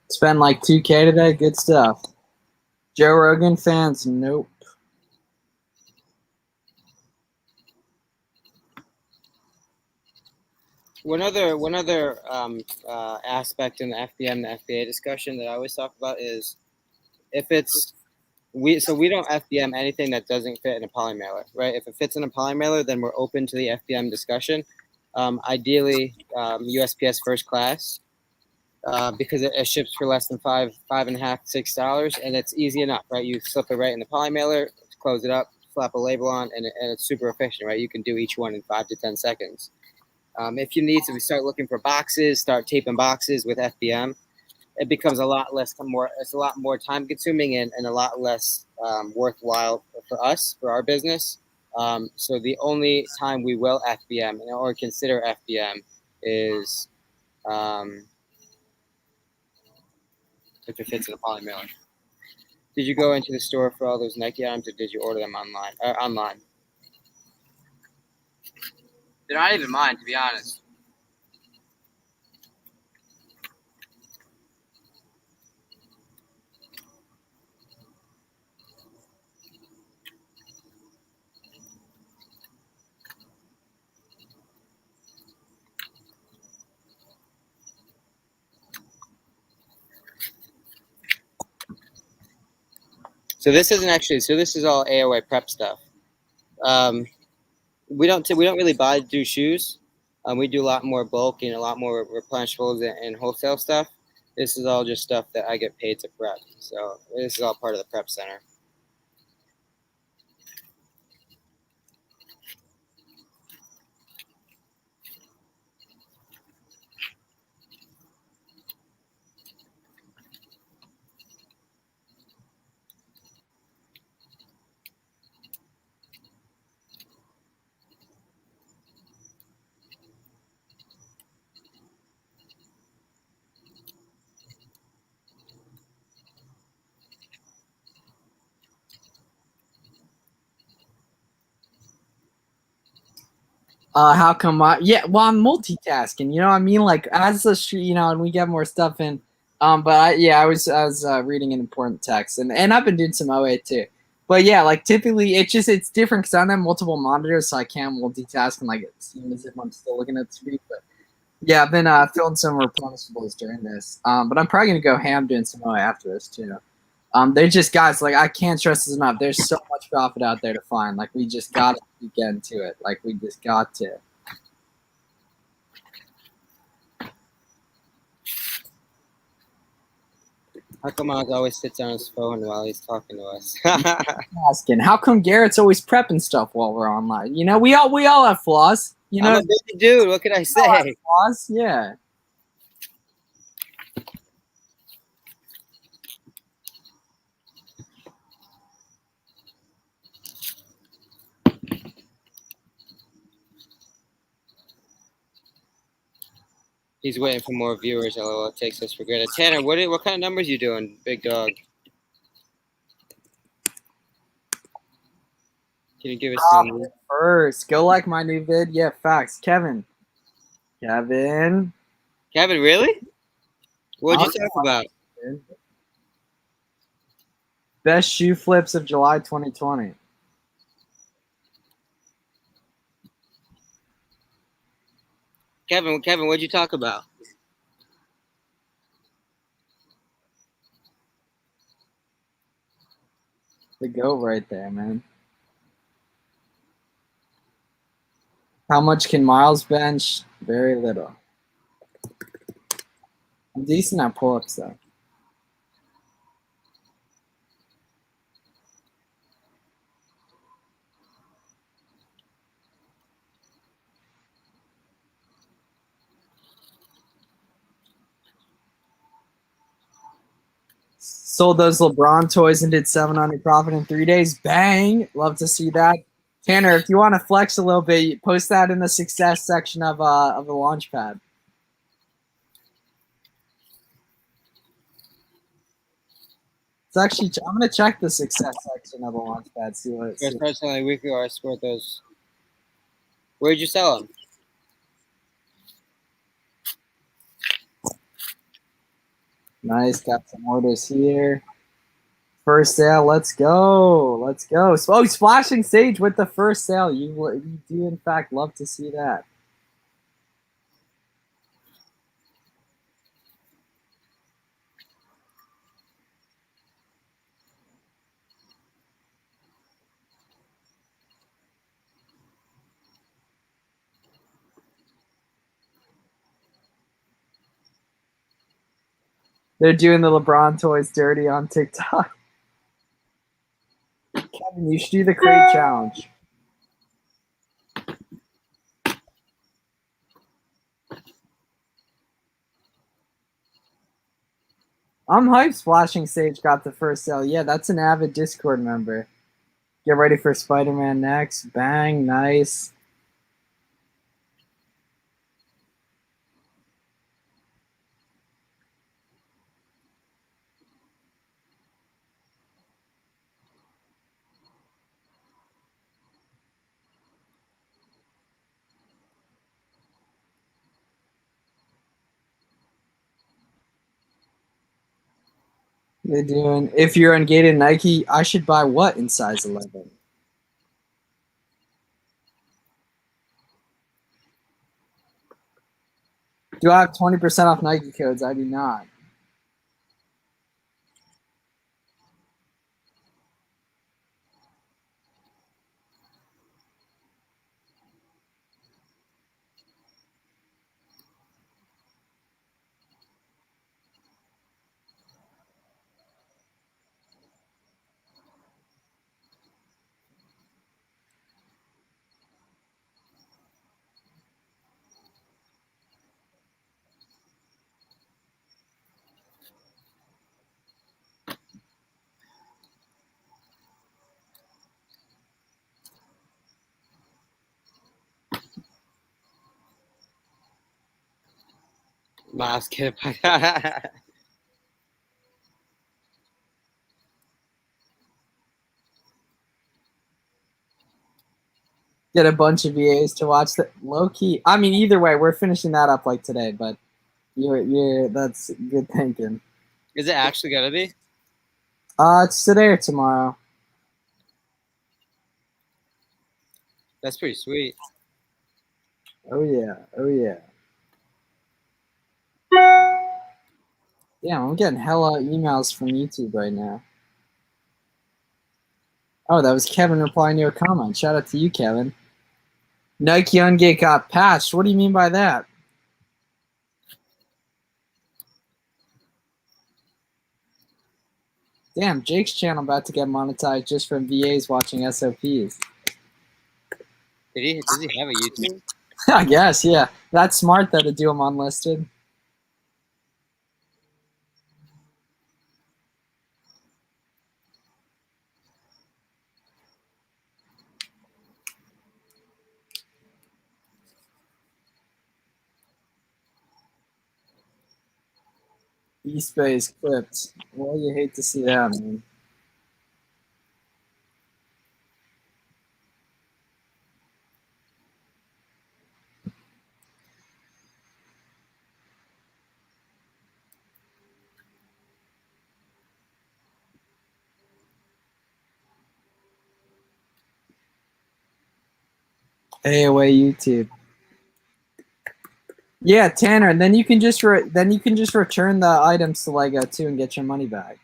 Spend like 2K today. Good stuff. Joe Rogan fans, nope. One other aspect in the FBM, the FBA discussion that I always talk about is if we don't FBM anything that doesn't fit in a poly mailer, right? If it fits in a poly mailer, then we're open to the FBM discussion. Ideally, USPS first class. Because it ships for less than $5.50, $6, and it's easy enough, right? You slip it right in the poly mailer, close it up, slap a label on, and it's super efficient, right? You can do each one in 5 to 10 seconds. If you need to start looking for boxes, start taping boxes with FBM, it becomes a lot more time consuming and a lot less worthwhile for us, for our business. So the only time we will FBM or consider FBM is if it fits in a poly mailer. Did you go into the store for all those Nike items, or did you order them online? Online. They're not even mine, to be honest. So this isn't actually. So this is all AOA prep stuff. We don't really do shoes. We do a lot more bulk and a lot more replenishables and wholesale stuff. This is all just stuff that I get paid to prep. So this is all part of the prep center. How come well, I'm multitasking, you know what I mean? Like as the and we get more stuff in. But I was reading an important text and I've been doing some OA too. But yeah, like typically it's different because I don't have multiple monitors, so I can't multitask and like it seems as if I'm still looking at the screen. But yeah, I've been filling some replenishables during this. But I'm probably gonna go ham doing some OA after this too. They're just guys, like I can't stress this enough. There's so much profit out there to find. Like we just gotta keep getting to it. Like we just got to. How come Oz always sits on his phone while he's talking to us? Asking, how come Garrett's always prepping stuff while we're online? You know, we all have flaws. You know, I'm a busy dude. What can I say? Flaws, yeah. He's waiting for more viewers. LOL, it takes us for granted. Tanner, what kind of numbers you doing, big dog? Can you give us some? First, go like my new vid. Yeah, facts. Kevin, really? What'd you talk about? Best shoe flips of July 2020. Kevin, what'd you talk about? The go right there, man. How much can Miles bench? Very little. I'm decent at pull-ups though. Sold those LeBron toys and did 700 profit in 3 days. Bang! Love to see that. Tanner, if you want to flex a little bit, post that in the success section of the Launchpad. It's actually I'm gonna check the success section of the Launchpad. See what. First personally weekly, or I sport those. Where'd you sell them? Nice, got some orders here. First sale, let's go. Oh, Splashing Sage with the first sale. You do, in fact, love to see that. They're doing the LeBron toys dirty on TikTok. Kevin, you should do the crate challenge. I'm hyped Splashing Sage got the first sale. Yeah, that's an avid Discord member. Get ready for Spider-Man next. Bang, nice. They're doing, if you're on gated Nike, I should buy what in size 11? Do I have 20% off Nike codes? I do not. Mouse kid. Get a bunch of VAs to watch the low key. I mean, either way, we're finishing that up like today, but you're that's good thinking. Is it actually gonna be? It's today or tomorrow. That's pretty sweet. Oh yeah, oh yeah. Yeah, I'm getting hella emails from YouTube right now. Oh, that was Kevin replying to a comment. Shout out to you, Kevin. Nike Ungate got patched. What do you mean by that? Damn, Jake's channel about to get monetized just from VAs watching SOPs. Does he have a YouTube? I guess, yeah. That's smart though to do them unlisted. East Bay is clipped. Well, you hate to see that, man. AOA YouTube. Yeah, Tanner. And then you can just return the items to Lego too and get your money back.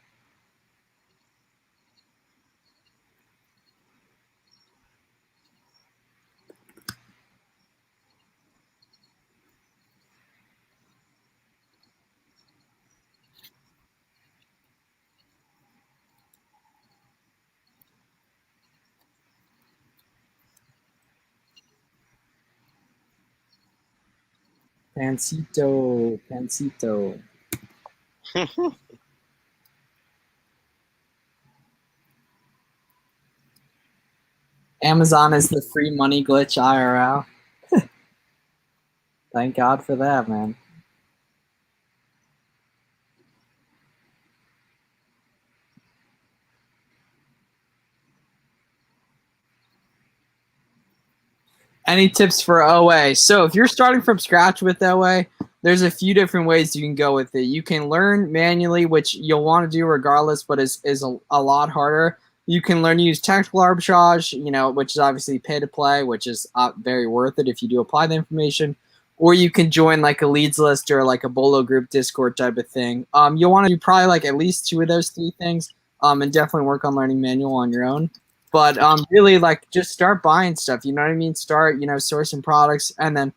Pancito. Amazon is the free money glitch IRL. Thank God for that, man. Any tips for OA? So if you're starting from scratch with OA, there's a few different ways you can go with it. You can learn manually, which you'll want to do regardless, but is a lot harder. You can learn to use tactical arbitrage, which is obviously pay to play, which is very worth it if you do apply the information. Or you can join like a leads list or like a Bolo group Discord type of thing. You'll want to do probably like at least 2 of those 3 things, and definitely work on learning manual on your own. But really, like, just start buying stuff. You know what I mean? Start, sourcing products, and then,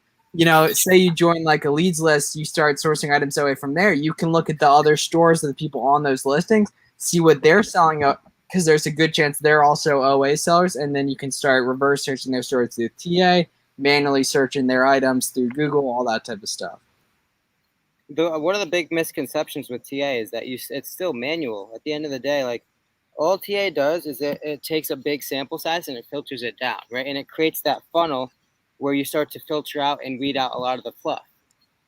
say you join like a leads list, you start sourcing items away from there. You can look at the other stores of the people on those listings, see what they're selling, because there's a good chance they're also OA sellers, and then you can start reverse searching their stores through TA, manually searching their items through Google, all that type of stuff. One of the big misconceptions with TA is that it's still manual. At the end of the day, like, all TA does is it takes a big sample size and it filters it down, right? And it creates that funnel where you start to filter out and weed out a lot of the fluff,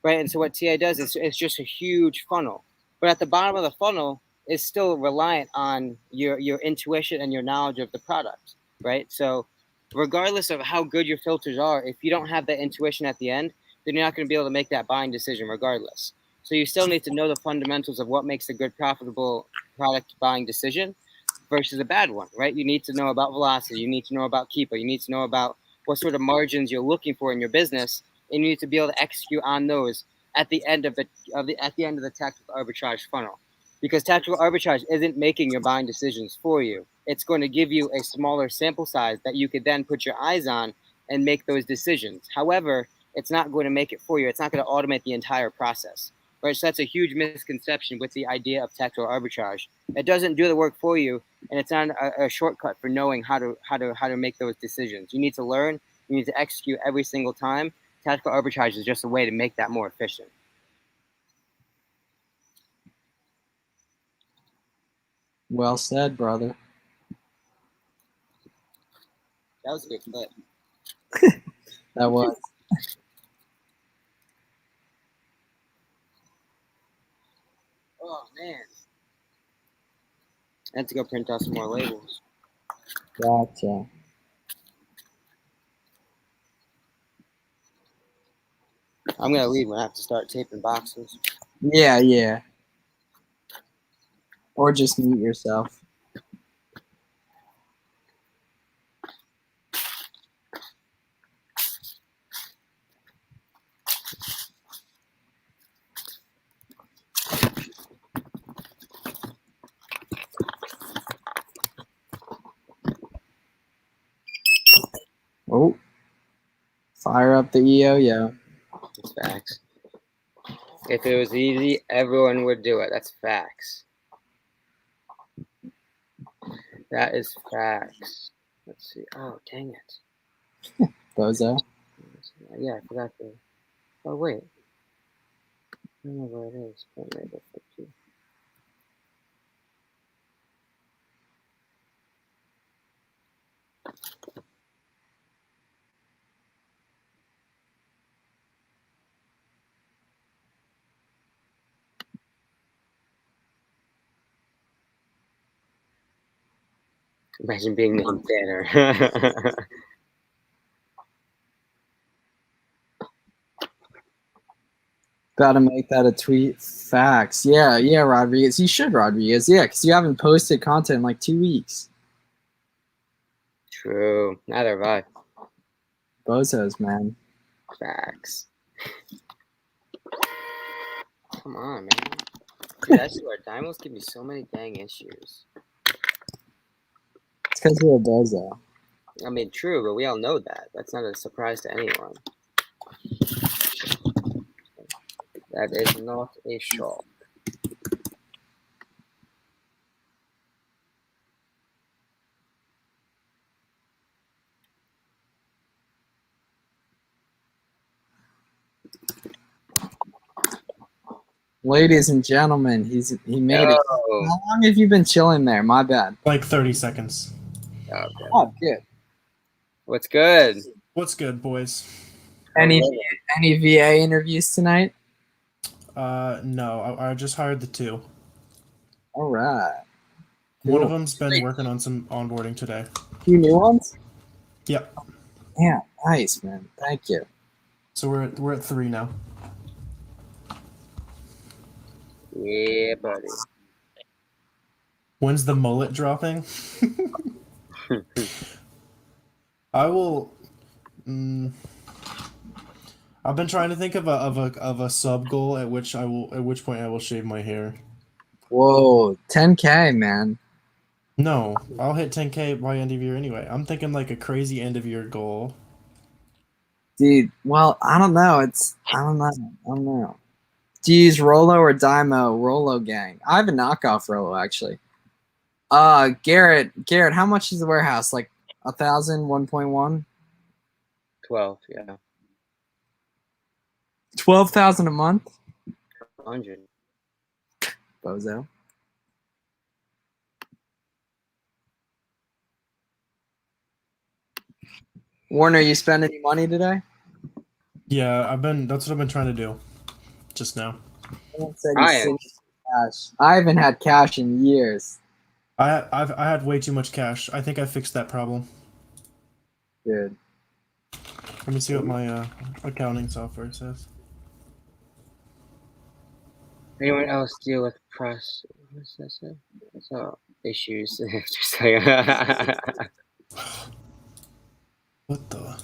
right? And so what TA does is it's just a huge funnel. But at the bottom of the funnel is still reliant on your intuition and your knowledge of the product, right? So regardless of how good your filters are, if you don't have that intuition at the end, then you're not going to be able to make that buying decision regardless. So you still need to know the fundamentals of what makes a good, profitable product buying decision versus a bad one, right? You need to know about velocity. You need to know about keeper. You need to know about what sort of margins you're looking for in your business, and you need to be able to execute on those at the end of the tactical arbitrage funnel. Because tactical arbitrage isn't making your buying decisions for you. It's going to give you a smaller sample size that you could then put your eyes on and make those decisions. However, it's not going to make it for you. It's not going to automate the entire process. Right? So that's a huge misconception with the idea of tactical arbitrage. It doesn't do the work for you, and it's not a shortcut for knowing how to make those decisions. You need to learn. You need to execute every single time. Tactical arbitrage is just a way to make that more efficient. Well said, brother. That was a good clip. That was. man. I had to go print out some more labels. Gotcha. I'm gonna leave when I have to start taping boxes. Yeah. Or just mute yourself. Oh, fire up the yo-yo. That's facts. If it was easy, everyone would do it. That's facts. That is facts. Let's see. Oh, dang it. Bozo. Yeah, I forgot the. Oh, wait. I don't know where it is. Point label 50. Imagine being named Banner. Gotta make that a tweet. Facts. Yeah, Rodriguez. You should, Rodriguez. Yeah, because you haven't posted content in like 2 weeks. True. Neither have I. Bozos, man. Facts. Come on, man. Dude, I swear, Dimos give me so many dang issues. It's because you're a bozo. I mean, true, but we all know that. That's not a surprise to anyone. That is not a shock. Ladies and gentlemen, he made it. How long have you been chilling there? My bad. Like 30 seconds. Okay. Oh, good. What's good? What's good, boys? Any VA interviews tonight? No, I just hired the 2. All right. One of Cool. them's been working on some onboarding today. 2 new ones? Yep. Yeah, nice, man. Thank you. So we're at 3 now. Yeah, buddy. When's the mullet dropping? I will. I've been trying to think of a sub goal at which point I will shave my hair. Whoa, 10K, man. No, I'll hit 10K by end of year anyway. I'm thinking like a crazy end of year goal. Dude, well, I don't know. I don't know. Do you use Rolo or Dymo? Rolo gang. I have a knockoff Rolo, actually. Garrett, how much is the warehouse? Like 1,000, 1.1? 12, yeah. 12,000 a month? 100. Bozo. Warner, you spend any money today? Yeah, that's what I've been trying to do. Just now. Cash. I haven't had cash in years. I had way too much cash. I think I fixed that problem. Good. Let me see what my accounting software says. Anyone else deal with press? What's that say? It's issues. Just What the?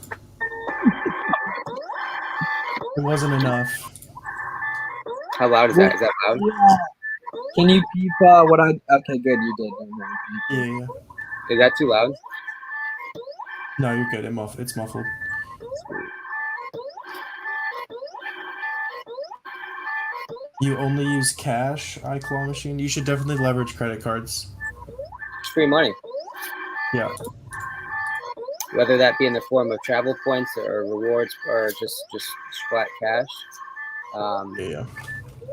It wasn't enough. How loud is that? Is that loud? Yeah. Can you peep what I... Okay, good, you did. Yeah. Is that too loud? No, you're good. It's muffled. You only use cash, iClaw machine? You should definitely leverage credit cards. It's free money. Yeah. Whether that be in the form of travel points or rewards or just flat cash. Yeah.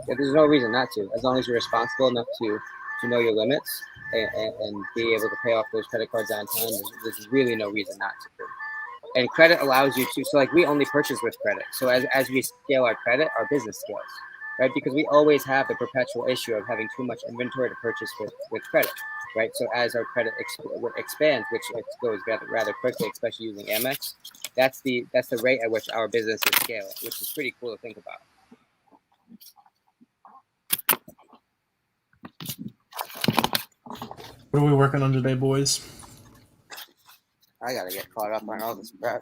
There's no reason not to, as long as you're responsible enough to know your limits and be able to pay off those credit cards on time. There's really no reason not to. And credit allows you to. So like we only purchase with credit. So as we scale our credit, our business scales. right? Because we always have the perpetual issue of having too much inventory to purchase with credit, right? So as our credit expands, which it goes rather quickly, especially using Amex, that's the rate at which our business is scaling, which is pretty cool to think about. What are we working on today, boys? I gotta get caught up on all this crap.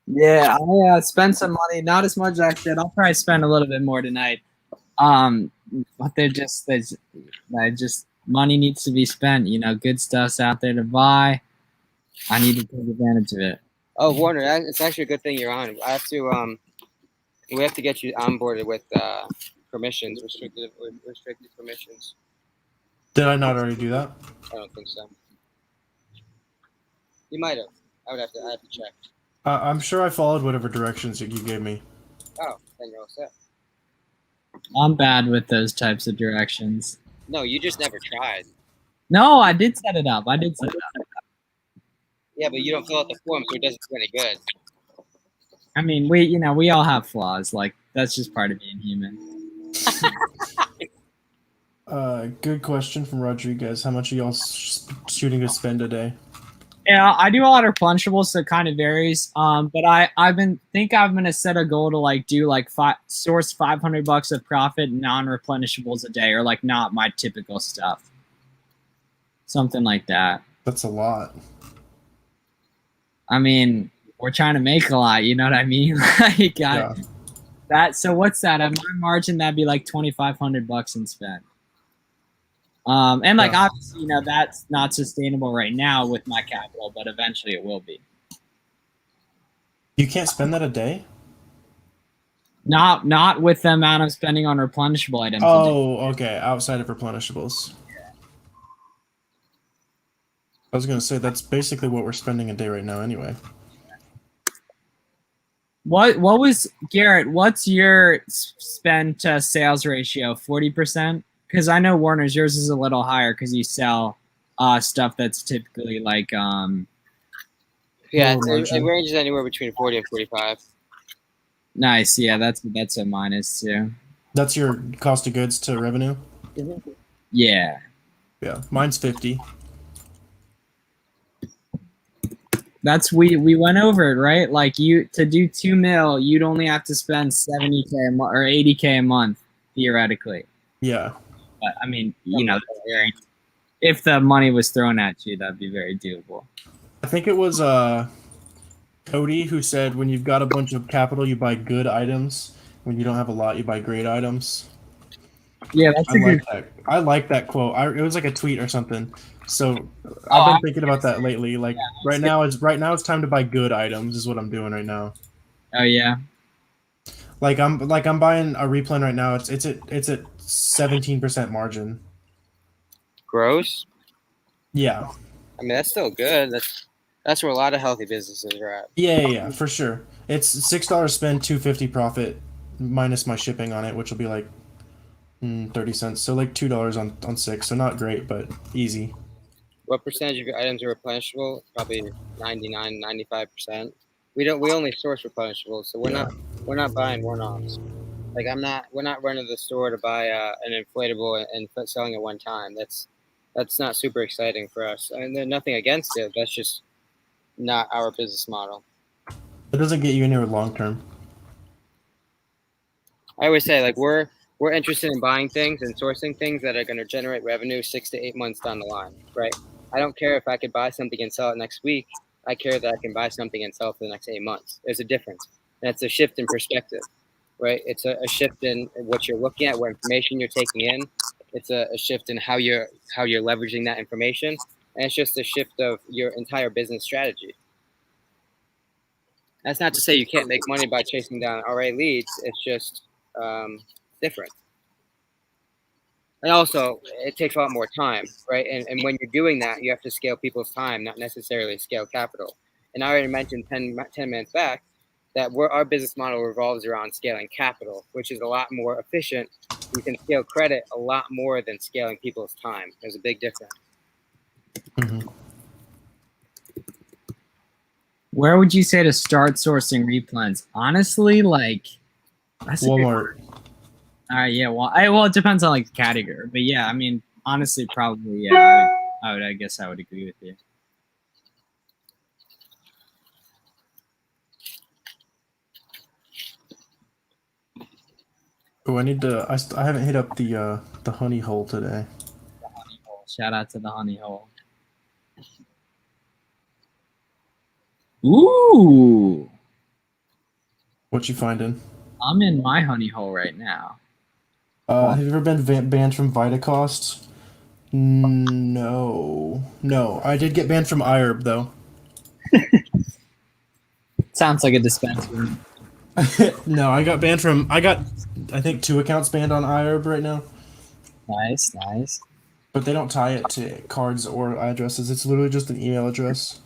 Yeah, I spent some money, not as much as I should. I'll probably spend a little bit more tonight. But there's money needs to be spent. You know, good stuff's out there to buy. I need to take advantage of it. Oh, Warner, it's actually a good thing you're on. I have to we have to get you onboarded with permissions, restricted permissions. Did I not already do that? I don't think so. You might have. I have to check. I'm sure I followed whatever directions that you gave me. Oh, then you're all set. I'm bad with those types of directions. No, you just never tried. No, I did set it up. Yeah, but you don't fill out the form, so it doesn't do any good. I mean, we all have flaws. Like, that's just part of being human. Good question from Rodriguez. How much are y'all shooting to spend a day? Yeah, I do a lot of replenishables, so it kind of varies. But I'm gonna set a goal to source $500 of profit non-replenishables a day, or like not my typical stuff. Something like that. That's a lot. I mean, we're trying to make a lot. You know what I mean? That. So what's that? At my margin, that'd be like $2,500 in spend. Obviously, that's not sustainable right now with my capital, but eventually it will be. You can't spend that a day? Not with the amount of spending on replenishable items. Oh, okay. Outside of replenishables. Yeah. I was gonna say that's basically what we're spending a day right now, anyway. What was Garrett? What's your spend to sales ratio? 40%? Because I know Warner's, yours is a little higher because you sell stuff that's typically like yeah, it ranges anywhere between 40 and 45. Nice. Yeah, that's what mine is too. That's your cost of goods to revenue? Yeah. Yeah. Mine's 50. That's we went over it, right? Like to do $2 million, you'd only have to spend $70K or $80K a month, theoretically. Yeah. But I mean, if the money was thrown at you, that'd be very doable. I think it was Cody who said when you've got a bunch of capital, you buy good items. When you don't have a lot, you buy great items. Yeah, that's I like that quote. It was like a tweet or something. So I've been thinking about that lately. Like right now it's time to buy good items is what I'm doing right now. Oh yeah. Like I'm buying a replen right now. It's at 17% margin. Gross? Yeah. I mean, that's still good. That's where a lot of healthy businesses are at. Yeah, for sure. It's $6 spend, $2.50 profit minus my shipping on it, which will be like 30 cents. So like $2 on 6. So not great, but easy. What percentage of your items are replenishable? Probably 99, 95%. We only source replenishables, so we're not buying one-offs. Like we're not running to the store to buy an inflatable and selling it one time. That's not super exciting for us. I mean, there's nothing against it. That's just not our business model. It doesn't get you anywhere long term. I always say like we're interested in buying things and sourcing things that are going to generate revenue 6 to 8 months down the line, right? I don't care if I could buy something and sell it next week. I care that I can buy something and sell it for the next 8 months. There's a difference. And it's a shift in perspective, right? It's a shift in what you're looking at, what information you're taking in. It's a shift in how you're leveraging that information. And it's just a shift of your entire business strategy. That's not to say you can't make money by chasing down RA leads. It's just different. And also, it takes a lot more time, right? And when you're doing that, you have to scale people's time, not necessarily scale capital. And I already mentioned 10 minutes back that our business model revolves around scaling capital, which is a lot more efficient. You can scale credit a lot more than scaling people's time. There's a big difference. Mm-hmm. Where would you say to start sourcing replens? Honestly, like Walmart. All right, yeah. Well, it depends on like the category, but yeah, I mean, honestly, probably, yeah. I guess I would agree with you. Oh, I need to. I haven't hit up the honey hole today. The honey hole. Shout out to the honey hole. Ooh, What you finding? I'm in my honey hole right now. Have you ever been banned from Vitacost? No, no. I did get banned from IRB though. Sounds like a dispensary. No, I got banned from. I think 2 accounts banned on IRB right now. Nice, nice. But they don't tie it to cards or addresses. It's literally just an email address.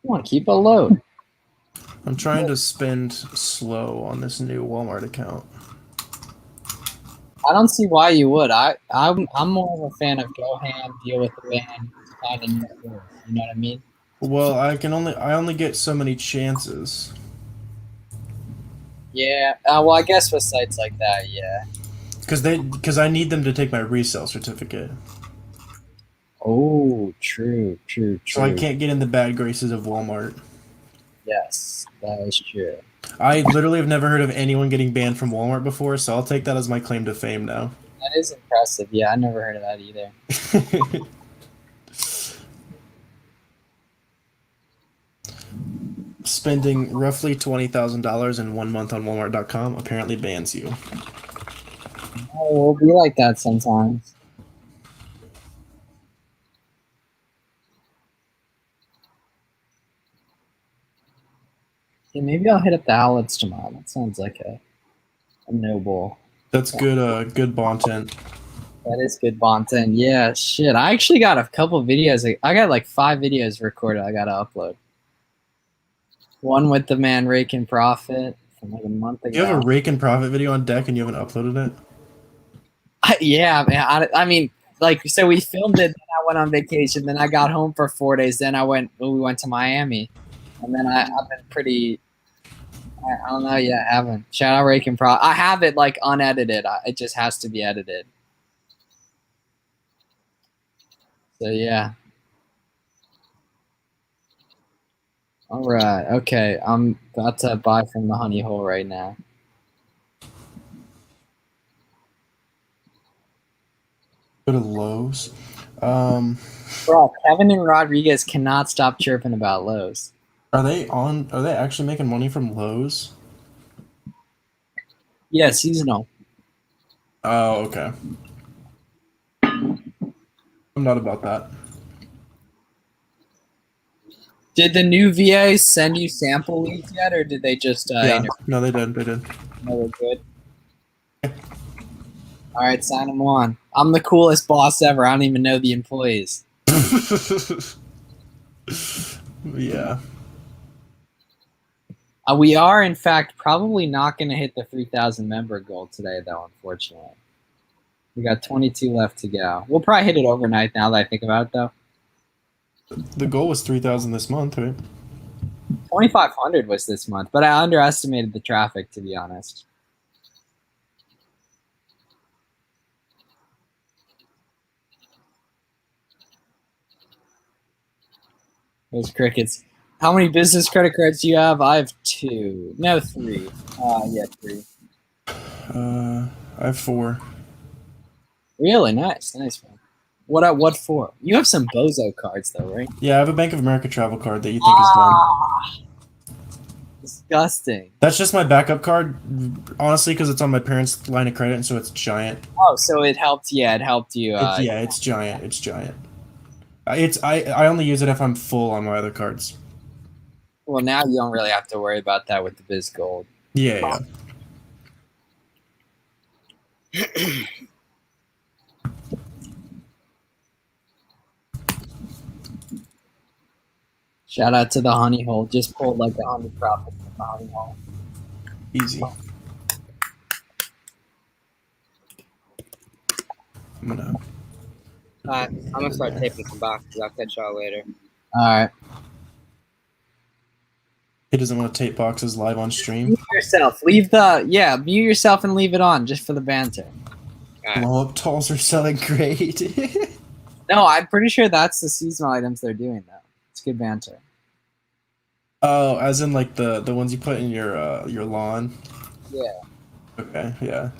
I want to keep a load. I'm trying to spend slow on this new Walmart account. I don't see why you would. I'm more of a fan of go ham, deal with the ban, find a new source. You know what I mean? Well, I only get so many chances. Yeah. Well, I guess with sites like that, yeah. Because I need them to take my resale certificate. Oh, true. So I can't get in the bad graces of Walmart. Yes, that is true. I literally have never heard of anyone getting banned from Walmart before, so I'll take that as my claim to fame now. That is impressive. Yeah, I never heard of that either. Spending roughly $20,000 in 1 month on Walmart.com apparently bans you. Oh, we'll be like that sometimes. Yeah, maybe I'll hit up the outlets tomorrow. That sounds like a noble. That's good content. That is good content. Yeah, shit. I actually got a couple videos. I got like 5 videos recorded I got to upload. One with the man raking profit from like a month ago. You have a rake and profit video on deck and you haven't uploaded it? Yeah, man. I mean, like, so we filmed it, then I went on vacation, then I got home for 4 days, then we went to Miami. And then I've been pretty, I don't know, yeah, I haven't. Shout out Rake and Pro. I have it like unedited. It just has to be edited. So yeah. All right. Okay. I'm about to buy from the honey hole right now. Go to Lowe's. Bro, Kevin and Rodriguez cannot stop chirping about Lowe's. Are they actually making money from Lowe's? Yeah, seasonal. Oh, okay. I'm not about that. Did the new VAs send you sample leads yet, or did they just Yeah. No, they did. They did. No, they're good. All right, sign them on. I'm the coolest boss ever. I don't even know the employees. Yeah. We are, in fact, probably not going to hit the 3,000 member goal today, though, unfortunately. We got 22 left to go. We'll probably hit it overnight now that I think about it, though. The goal was 3,000 this month, right? 2,500 was this month, but I underestimated the traffic, to be honest. Those crickets. How many business credit cards do you have? I have 2. No, 3. Yeah, 3. I have 4. Really? Nice. Nice, man. What for? You have some bozo cards, though, right? Yeah, I have a Bank of America travel card that you think is dumb. Disgusting. That's just my backup card, honestly, because it's on my parents' line of credit, and so it's giant. Oh, so it helped. Yeah, it helped you. It's giant. It's giant. I only use it if I'm full on my other cards. Well, now you don't really have to worry about that with the Biz Gold. Yeah. Shout out to the honey hole. Just pulled like 100 profit from the honey hole. Easy. I'm gonna I'm gonna start taping some boxes. I'll catch y'all later. All right. He doesn't want to tape boxes live on stream. Mute yourself. Mute yourself and leave it on just for the banter. All right. Blow up tolls are selling great. No, I'm pretty sure that's the seasonal items they're doing though. It's good banter. Oh, as in like the ones you put in your lawn. Yeah. Okay, yeah.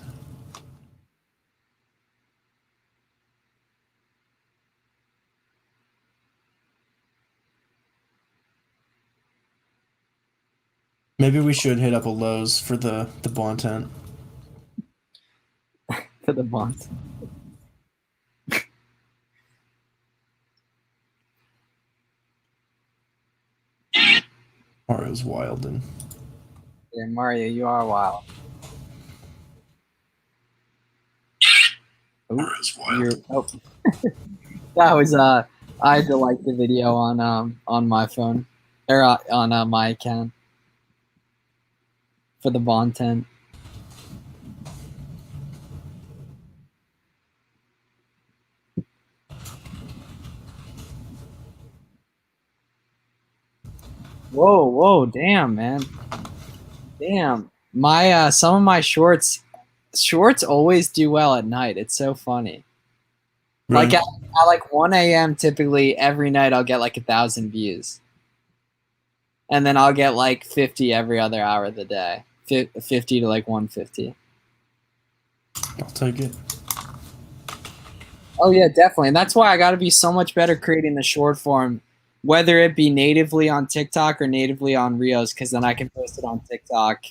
Maybe we should hit up a Lowe's for the bon tent. For the month. Mario's wild and Yeah, Mario, you are wild. Mario's wild. That was I had to like the video on my phone or on my account for the Bond 10. Whoa, damn, man. Damn. My some of my shorts always do well at night. It's so funny. Really? Like at like 1 a.m. typically every night I'll get like 1,000 views. And then I'll get like 50 every other hour of the day. 50 to like 150. I'll take it. Oh yeah, definitely. And that's why I got to be so much better creating the short form, whether it be natively on TikTok or natively on Reels, because then I can post it on TikTok,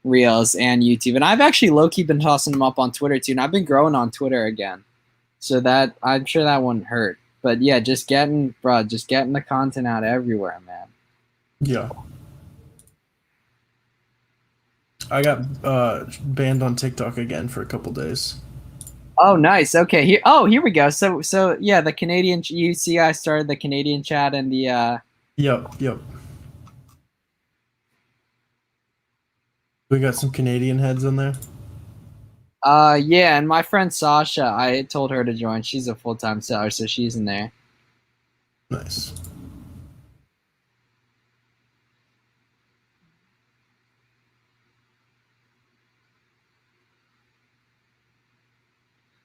Reels, and YouTube. And I've actually low-key been tossing them up on Twitter too, and I've been growing on Twitter again. So that I'm sure that wouldn't hurt. But yeah, just getting the content out everywhere, man. Yeah. I got banned on TikTok again for a couple days. Oh, nice. Okay. Here we go. So yeah, the Canadian. You see, I started the Canadian chat and the. Yep. We got some Canadian heads in there. Yeah, and my friend Sasha, I told her to join. She's a full-time seller, so she's in there. Nice.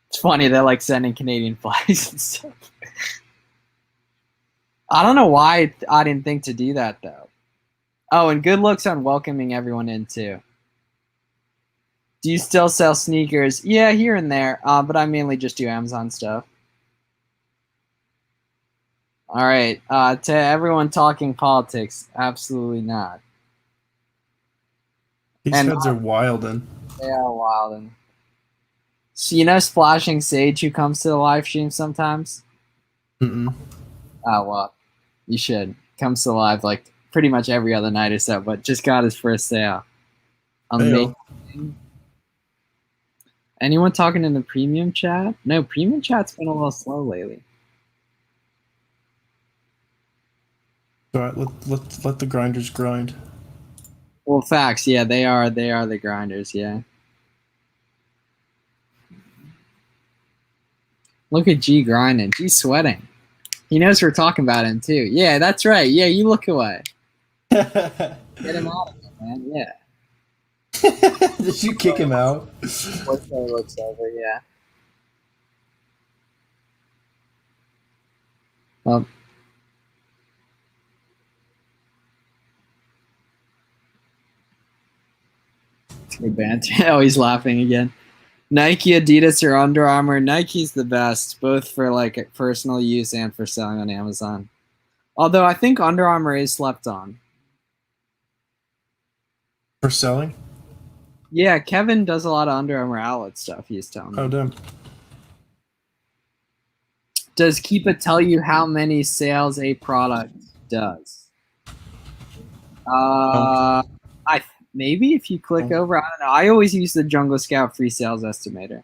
It's funny they're like sending Canadian flags and stuff. I don't know why I didn't think to do that though. Oh, and good looks on welcoming everyone in too. Do you still sell sneakers? Yeah, here and there, but I mainly just do Amazon stuff. All right, to everyone talking politics, absolutely not. These heads are wildin'. They are wildin'. So you know Splashing Sage who comes to the live stream sometimes? Mm-mm. Oh, well, you should. Comes to the live like pretty much every other night or so, but just got his first sale. Amazing. Anyone talking in the premium chat? No, premium chat's been a little slow lately. All right, let the grinders grind. Well, facts, yeah, they are the grinders, yeah. Look at G grinding. G sweating. He knows we're talking about him too. Yeah, that's right. Yeah, you look away. Get him out of it, man. Yeah. Did you kick him out? Looks over, yeah. Well, it's good banter. Oh, he's laughing again. Nike, Adidas, or Under Armour. Nike's the best, both for like personal use and for selling on Amazon. Although I think Under Armour is slept on. For selling? Yeah, Kevin does a lot of Under Armour outlet stuff, he's telling me. Oh, damn. Does Keepa tell you how many sales a product does? Maybe if you click over, I don't know. I always use the Jungle Scout free sales estimator.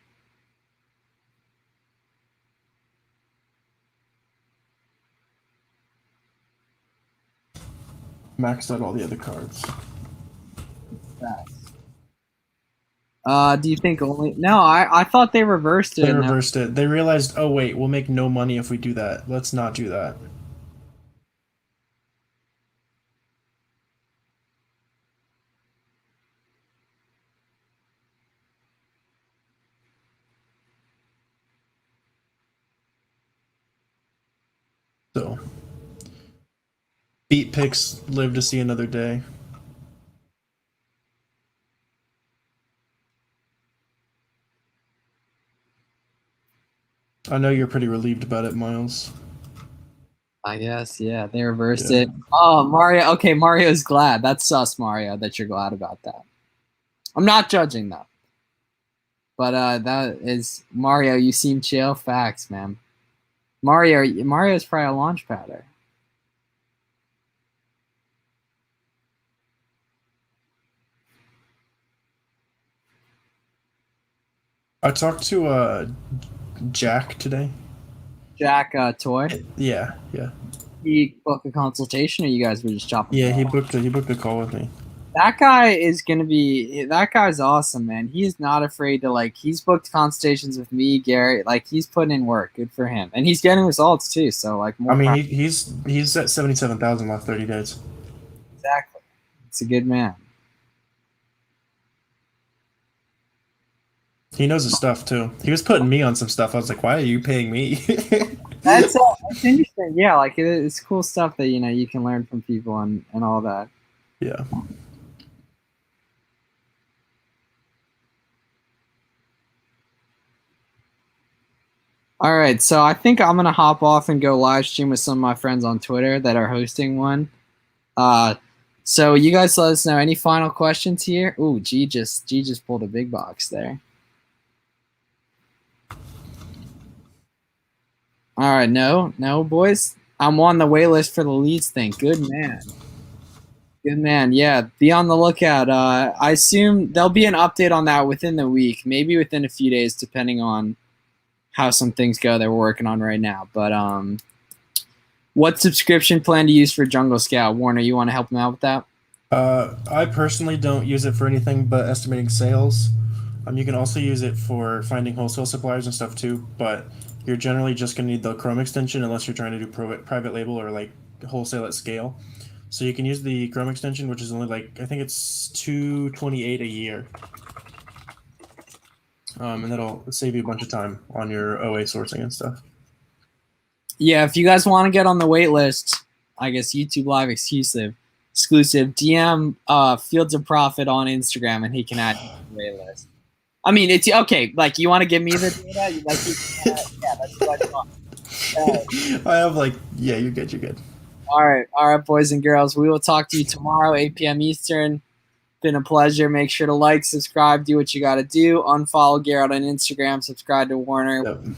Maxed out all the other cards. Do you think only? No, I thought they reversed it. They reversed it. They realized, oh wait, we'll make no money if we do that. Let's not do that. So, beat picks live to see another day. I know you're pretty relieved about it, Miles. I guess, yeah, they reversed Yeah. it. Oh, Mario. Okay, Mario's glad. That's sus, Mario, that you're glad about that. I'm not judging though. But that is Mario. You seem chill. Facts, man. Mario's probably a launch padder. I talked to Jack today. Jack, Toy. Yeah. He booked a consultation, or you guys were just chopping? Yeah, he booked a call with me. That guy is gonna be. That guy's awesome, man. He's not afraid to He's booked consultations with me, Gary. He's putting in work. Good for him, and he's getting results too. So more. I mean, he's at 77,000 last 30 days. Exactly. It's a good man. He knows his stuff too. He was putting me on some stuff. I was like, why are you paying me? That's interesting. Yeah, it's cool stuff that you can learn from people and all that. Yeah. All right, so I think I'm gonna hop off and go live stream with some of my friends on Twitter that are hosting one. So you guys let us know. Any final questions here? Ooh, G just pulled a big box there. All right, no, boys. I'm on the wait list for the leads thing. Good man. Yeah, be on the lookout. I assume there'll be an update on that within the week, maybe within a few days, depending on how some things go that we're working on right now. But what subscription plan to use for Jungle Scout? Warner, you want to help him out with that? I personally don't use it for anything but estimating sales. You can also use it for finding wholesale suppliers and stuff too, but you're generally just going to need the Chrome extension unless you're trying to do private label or wholesale at scale. So you can use the Chrome extension, which is only I think it's $228 a year. And that'll save you a bunch of time on your OA sourcing and stuff. Yeah, if you guys want to get on the wait list, I guess YouTube Live exclusive, DM Fields of Profit on Instagram, and he can add you to the wait list. I mean, it's okay. You want to give me the data? Yeah, that's what I want. I have yeah, you're good. All right, boys and girls. We will talk to you tomorrow, 8 p.m. Eastern. Been a pleasure. Make sure to subscribe, do what you got to do. Unfollow Garrett on Instagram. Subscribe to Warner. Yep.